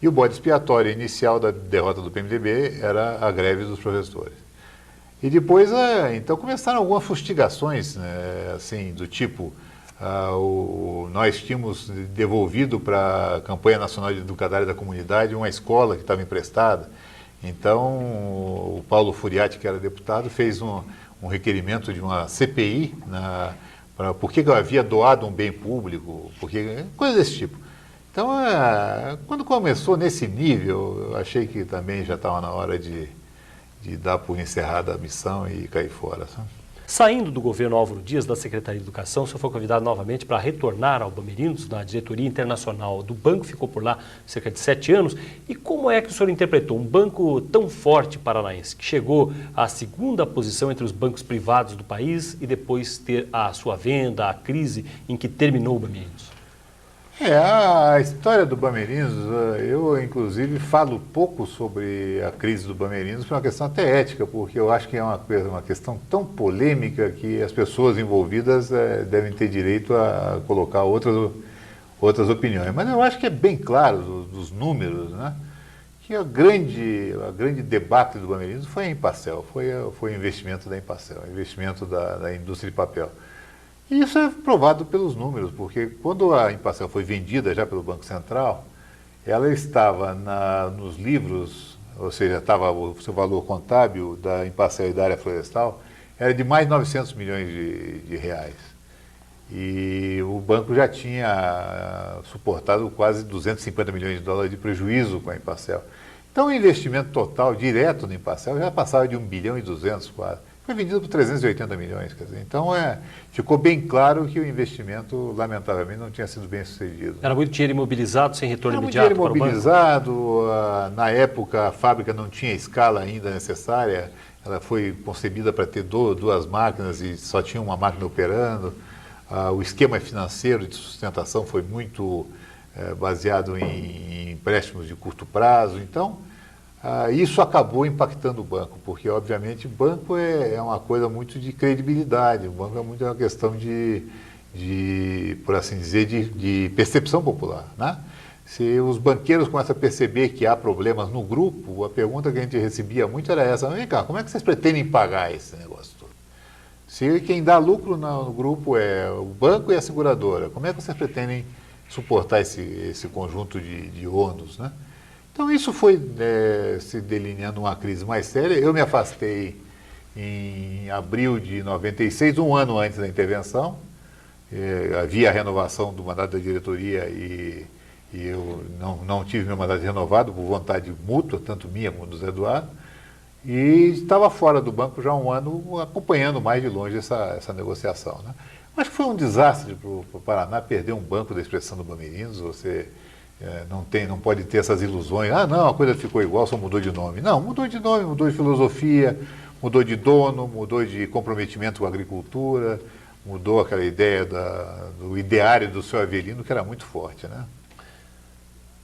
E o bode expiatório inicial da derrota do PMDB era a greve dos professores. E depois, então, começaram algumas fustigações, né, assim, do tipo, nós tínhamos devolvido para a Campanha Nacional de Educatária da Comunidade uma escola que estava emprestada. Então, o Paulo Furiati, que era deputado, fez um requerimento de uma CPI, por que eu havia doado um bem público, coisa desse tipo. Então, quando começou nesse nível, eu achei que também já estava na hora de dar por encerrada a missão e cair fora. Sabe? Saindo do governo Álvaro Dias, da Secretaria de Educação, o senhor foi convidado novamente para retornar ao Bamerindos, na diretoria internacional do banco, ficou por lá cerca de 7 anos. E como é que o senhor interpretou um banco tão forte paranaense, que chegou à segunda posição entre os bancos privados do país e depois ter a sua venda, a crise em que terminou o Bamerindos? A história do Bamerindos, eu inclusive falo pouco sobre a crise do Bamerindos por uma questão até ética, porque eu acho que é uma questão tão polêmica que as pessoas envolvidas devem ter direito a colocar outras opiniões. Mas eu acho que é bem claro dos números, né, que o grande debate do Bamerindos foi a Empacel, foi o investimento da Empacel, o investimento da indústria de papel. E isso é provado pelos números, porque quando a Empacel foi vendida já pelo Banco Central, ela estava nos livros, ou seja, estava o seu valor contábil da Empacel e da área florestal, era de mais de 900 milhões de reais. E o banco já tinha suportado quase 250 milhões de dólares de prejuízo com a Empacel. Então o investimento total direto na Empacel já passava de 1 bilhão e 200 quase. Foi vendido por 380 milhões, quer dizer. Então, ficou bem claro que o investimento, lamentavelmente, não tinha sido bem sucedido. Era muito dinheiro imobilizado, sem retorno imediato para o banco? Era muito dinheiro imobilizado, na época a fábrica não tinha a escala ainda necessária, ela foi concebida para ter 2 máquinas e só tinha uma máquina operando. O esquema financeiro de sustentação foi muito baseado em empréstimos de curto prazo, então... isso acabou impactando o banco, porque, obviamente, o banco é uma coisa muito de credibilidade, o banco é muito uma questão por assim dizer, de percepção popular. Né? Se os banqueiros começam a perceber que há problemas no grupo, a pergunta que a gente recebia muito era essa, vem cá, como é que vocês pretendem pagar esse negócio todo? Se quem dá lucro no grupo é o banco e a seguradora, como é que vocês pretendem suportar esse conjunto de ônus, né? Então isso foi se delineando uma crise mais séria. Eu me afastei em abril de 96, um ano antes da intervenção. Havia a renovação do mandato da diretoria e eu não tive meu mandato renovado por vontade mútua, tanto minha como do Zé Eduardo. E estava fora do banco já há um ano, acompanhando mais de longe essa negociação. Né? Acho que foi um desastre para o Paraná perder um banco da expressão do Bamerindos. Você... não pode ter essas ilusões, não, a coisa ficou igual, só mudou de nome. Não, mudou de nome, mudou de filosofia, mudou de dono, mudou de comprometimento com a agricultura, mudou aquela ideia do ideário do seu Avelino, que era muito forte, né?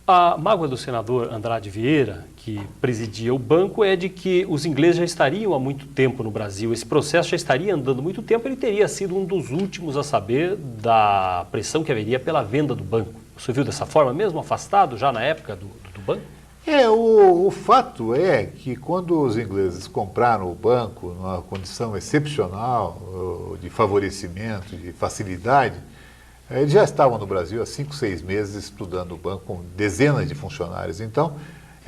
A mágoa do senador Andrade Vieira, que presidia o banco, é de que os ingleses já estariam há muito tempo no Brasil. Esse processo já estaria andando muito tempo, ele teria sido um dos últimos a saber da pressão que haveria pela venda do banco. Você viu dessa forma mesmo, afastado já na época do banco? O fato é que quando os ingleses compraram o banco numa condição excepcional de favorecimento, de facilidade, eles já estavam no Brasil há 5, 6 meses estudando o banco com dezenas de funcionários. Então,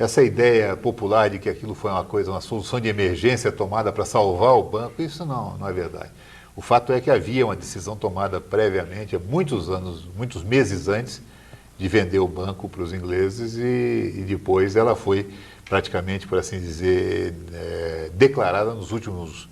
essa ideia popular de que aquilo foi uma solução de emergência tomada para salvar o banco, isso não é verdade. O fato é que havia uma decisão tomada previamente, há muitos anos, muitos meses antes, de vender o banco para os ingleses e depois ela foi praticamente, por assim dizer, declarada nos últimos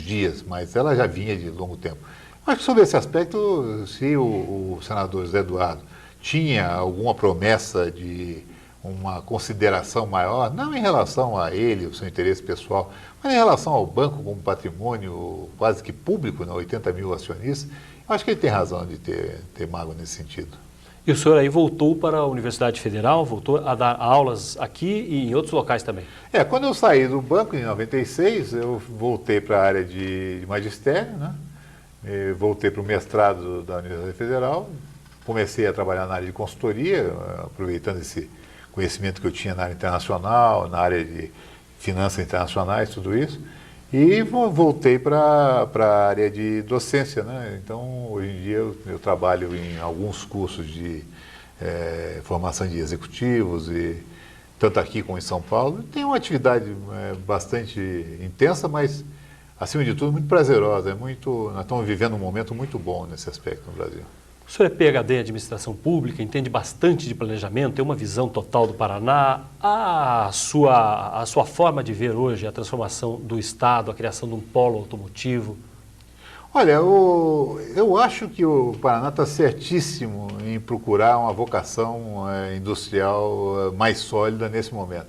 dias, mas ela já vinha de longo tempo. Acho que sobre esse aspecto, se o senador José Eduardo tinha alguma promessa de uma consideração maior, não em relação a ele, o seu interesse pessoal, mas em relação ao banco como patrimônio quase que público, né, 80 mil acionistas, eu acho que ele tem razão de ter mágoa nesse sentido. E o senhor aí voltou para a Universidade Federal, voltou a dar aulas aqui e em outros locais também? Quando eu saí do banco em 96, eu voltei para a área de magistério, né? Voltei para o mestrado da Universidade Federal, comecei a trabalhar na área de consultoria, aproveitando esse conhecimento que eu tinha na área internacional, na área de finanças internacionais, tudo isso, e voltei para a área de docência, né? Então, hoje em dia, eu trabalho em alguns cursos de formação de executivos, tanto aqui como em São Paulo. Tem uma atividade bastante intensa, mas, acima de tudo, muito prazerosa. Nós estamos vivendo um momento muito bom nesse aspecto no Brasil. O senhor é PhD em administração pública, entende bastante de planejamento, tem uma visão total do Paraná. A sua forma de ver hoje a transformação do Estado, a criação de um polo automotivo? Olha, eu acho que o Paraná está certíssimo em procurar uma vocação industrial mais sólida nesse momento.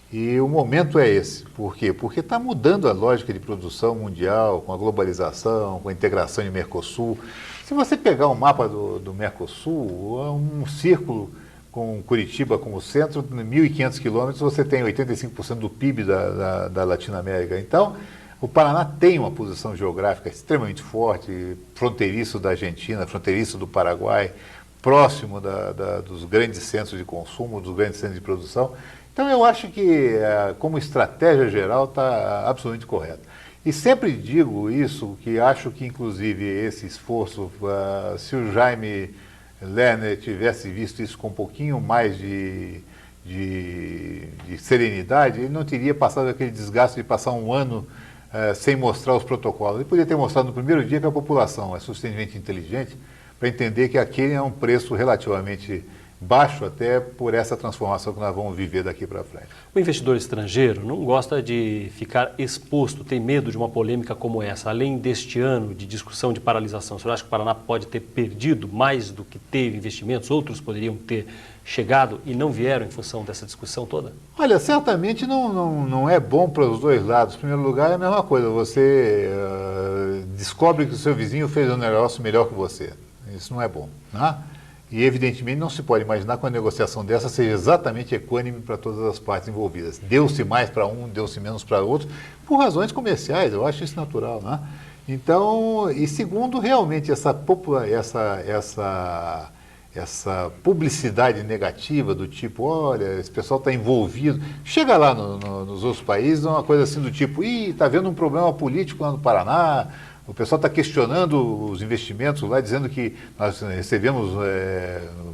E o momento é esse. Por quê? Porque está mudando a lógica de produção mundial, com a globalização, com a integração de Mercosul. Se você pegar um mapa do Mercosul, um círculo com Curitiba como centro, 1.500 quilômetros, você tem 85% do PIB da Latinoamérica. Então, o Paraná tem uma posição geográfica extremamente forte, fronteiriço da Argentina, fronteiriço do Paraguai, próximo dos grandes centros de consumo, dos grandes centros de produção. Então, eu acho que, como estratégia geral, está absolutamente correto. E sempre digo isso, que acho que, inclusive, esse esforço, se o Jaime Lerner tivesse visto isso com um pouquinho mais de serenidade, ele não teria passado aquele desgaste de passar um ano sem mostrar os protocolos. Ele poderia ter mostrado no primeiro dia que a população é suficientemente inteligente para entender que aquele é um preço relativamente baixo até por essa transformação que nós vamos viver daqui para frente. O investidor estrangeiro não gosta de ficar exposto, tem medo de uma polêmica como essa. Além deste ano de discussão de paralisação, o senhor acha que o Paraná pode ter perdido mais do que teve investimentos? Outros poderiam ter chegado e não vieram em função dessa discussão toda? Olha, certamente não é bom para os dois lados. Em primeiro lugar, é a mesma coisa. Você descobre que o seu vizinho fez um negócio melhor que você. Isso não é bom, né? E, evidentemente, não se pode imaginar que uma negociação dessa seja exatamente equânime para todas as partes envolvidas. Deu-se mais para um, deu-se menos para outro, por razões comerciais, eu acho isso natural, né? Então, e segundo, realmente, essa publicidade negativa do tipo, olha, esse pessoal está envolvido. Chega lá nos outros países, uma coisa assim do tipo, está havendo um problema político lá no Paraná, o pessoal está questionando os investimentos lá, dizendo que nós recebemos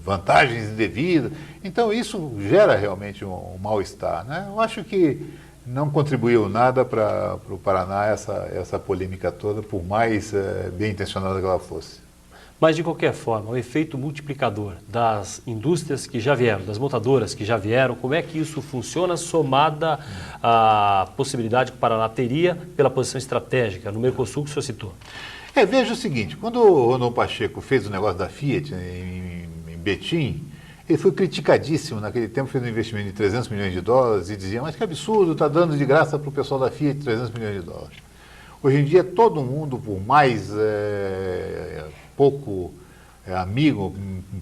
vantagens indevidas. Então, isso gera realmente um mal-estar, né? Eu acho que não contribuiu nada para o Paraná essa polêmica toda, por mais bem intencionada que ela fosse. Mas, de qualquer forma, o efeito multiplicador das indústrias que já vieram, das montadoras que já vieram, como é que isso funciona somada à possibilidade que o Paraná teria pela posição estratégica no Mercosul que o senhor citou? Veja o seguinte, quando o Ronaldo Pacheco fez o negócio da Fiat em Betim, ele foi criticadíssimo naquele tempo, fez um investimento de 300 milhões de dólares e dizia, mas que absurdo, está dando de graça para o pessoal da Fiat 300 milhões de dólares. Hoje em dia, todo mundo, por mais pouco amigo,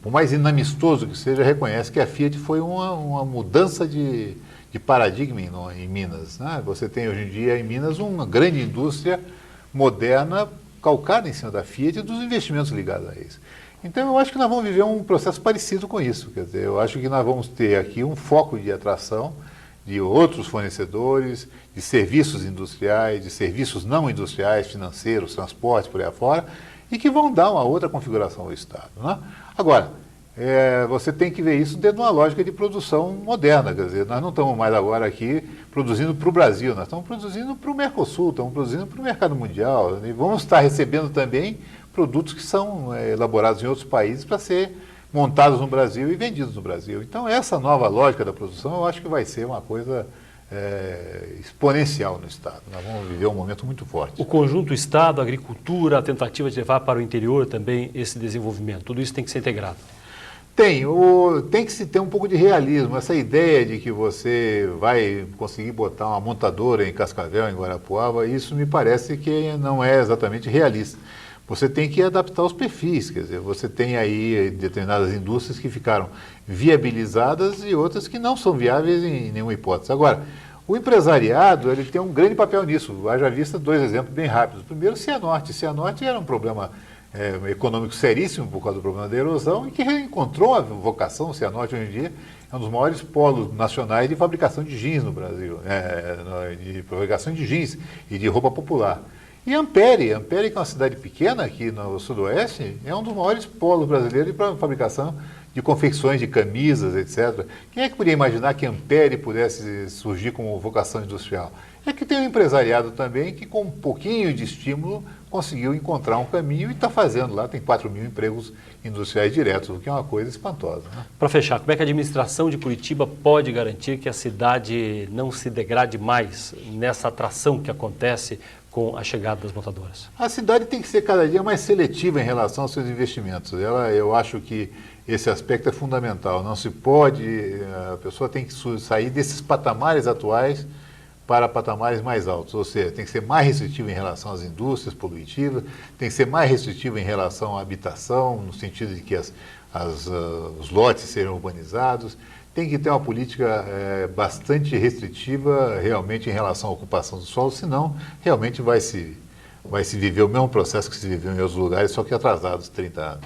por mais inamistoso que seja, reconhece que a Fiat foi uma mudança de paradigma em Minas, né? Você tem hoje em dia em Minas uma grande indústria moderna calcada em cima da Fiat e dos investimentos ligados a isso. Então eu acho que nós vamos viver um processo parecido com isso, quer dizer, eu acho que nós vamos ter aqui um foco de atração de outros fornecedores, de serviços industriais, de serviços não industriais, financeiros, transportes, por aí afora, e que vão dar uma outra configuração ao Estado, né? Agora, você tem que ver isso dentro de uma lógica de produção moderna. Quer dizer, nós não estamos mais agora aqui produzindo para o Brasil, nós estamos produzindo para o Mercosul, estamos produzindo para o mercado mundial. E vamos estar recebendo também produtos que são elaborados em outros países para ser montados no Brasil e vendidos no Brasil. Então, essa nova lógica da produção, eu acho que vai ser uma coisa exponencial no Estado. Nós vamos viver um momento muito forte. O conjunto Estado, agricultura, a tentativa de levar para o interior também esse desenvolvimento, tudo isso tem que ser integrado. Tem que se ter um pouco de realismo. Essa ideia de que você vai conseguir botar uma montadora em Cascavel, em Guarapuava, isso me parece que não é exatamente realista. Você tem que adaptar os perfis, quer dizer, você tem aí determinadas indústrias que ficaram viabilizadas e outras que não são viáveis em nenhuma hipótese. Agora, o empresariado, ele tem um grande papel nisso. Haja vista dois exemplos bem rápidos. Primeiro, o Cianorte. O Cianorte era um problema econômico seríssimo por causa do problema da erosão e que reencontrou a vocação. O Cianorte hoje em dia é um dos maiores polos nacionais de fabricação de jeans no Brasil, de fabricação de jeans e de roupa popular. E Ampere, que é uma cidade pequena aqui no sudoeste, é um dos maiores polos brasileiros de fabricação de confecções de camisas, etc. Quem é que podia imaginar que Ampere pudesse surgir como vocação industrial? É que tem um empresariado também que, com um pouquinho de estímulo, conseguiu encontrar um caminho e está fazendo lá, tem 4 mil empregos industriais diretos, o que é uma coisa espantosa. Né? Para fechar, como é que a administração de Curitiba pode garantir que a cidade não se degrade mais nessa atração que acontece com a chegada das montadoras? A cidade tem que ser cada dia mais seletiva em relação aos seus investimentos. Eu acho que esse aspecto é fundamental. Não se pode, a pessoa tem que sair desses patamares atuais para patamares mais altos, ou seja, tem que ser mais restritivo em relação às indústrias poluitivas, tem que ser mais restritivo em relação à habitação, no sentido de que os lotes sejam urbanizados, tem que ter uma política bastante restritiva realmente em relação à ocupação do solo, senão realmente vai se viver o mesmo processo que se viveu em outros lugares, só que atrasados 30 anos.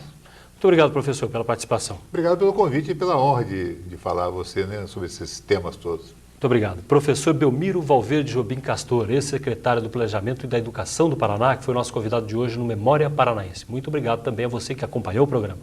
Muito obrigado, professor, pela participação. Obrigado pelo convite e pela honra de falar a você, né, sobre esses temas todos. Muito obrigado. Professor Belmiro Valverde Jobim Castor, ex-secretário do Planejamento e da Educação do Paraná, que foi nosso convidado de hoje no Memória Paranaense. Muito obrigado também a você que acompanhou o programa.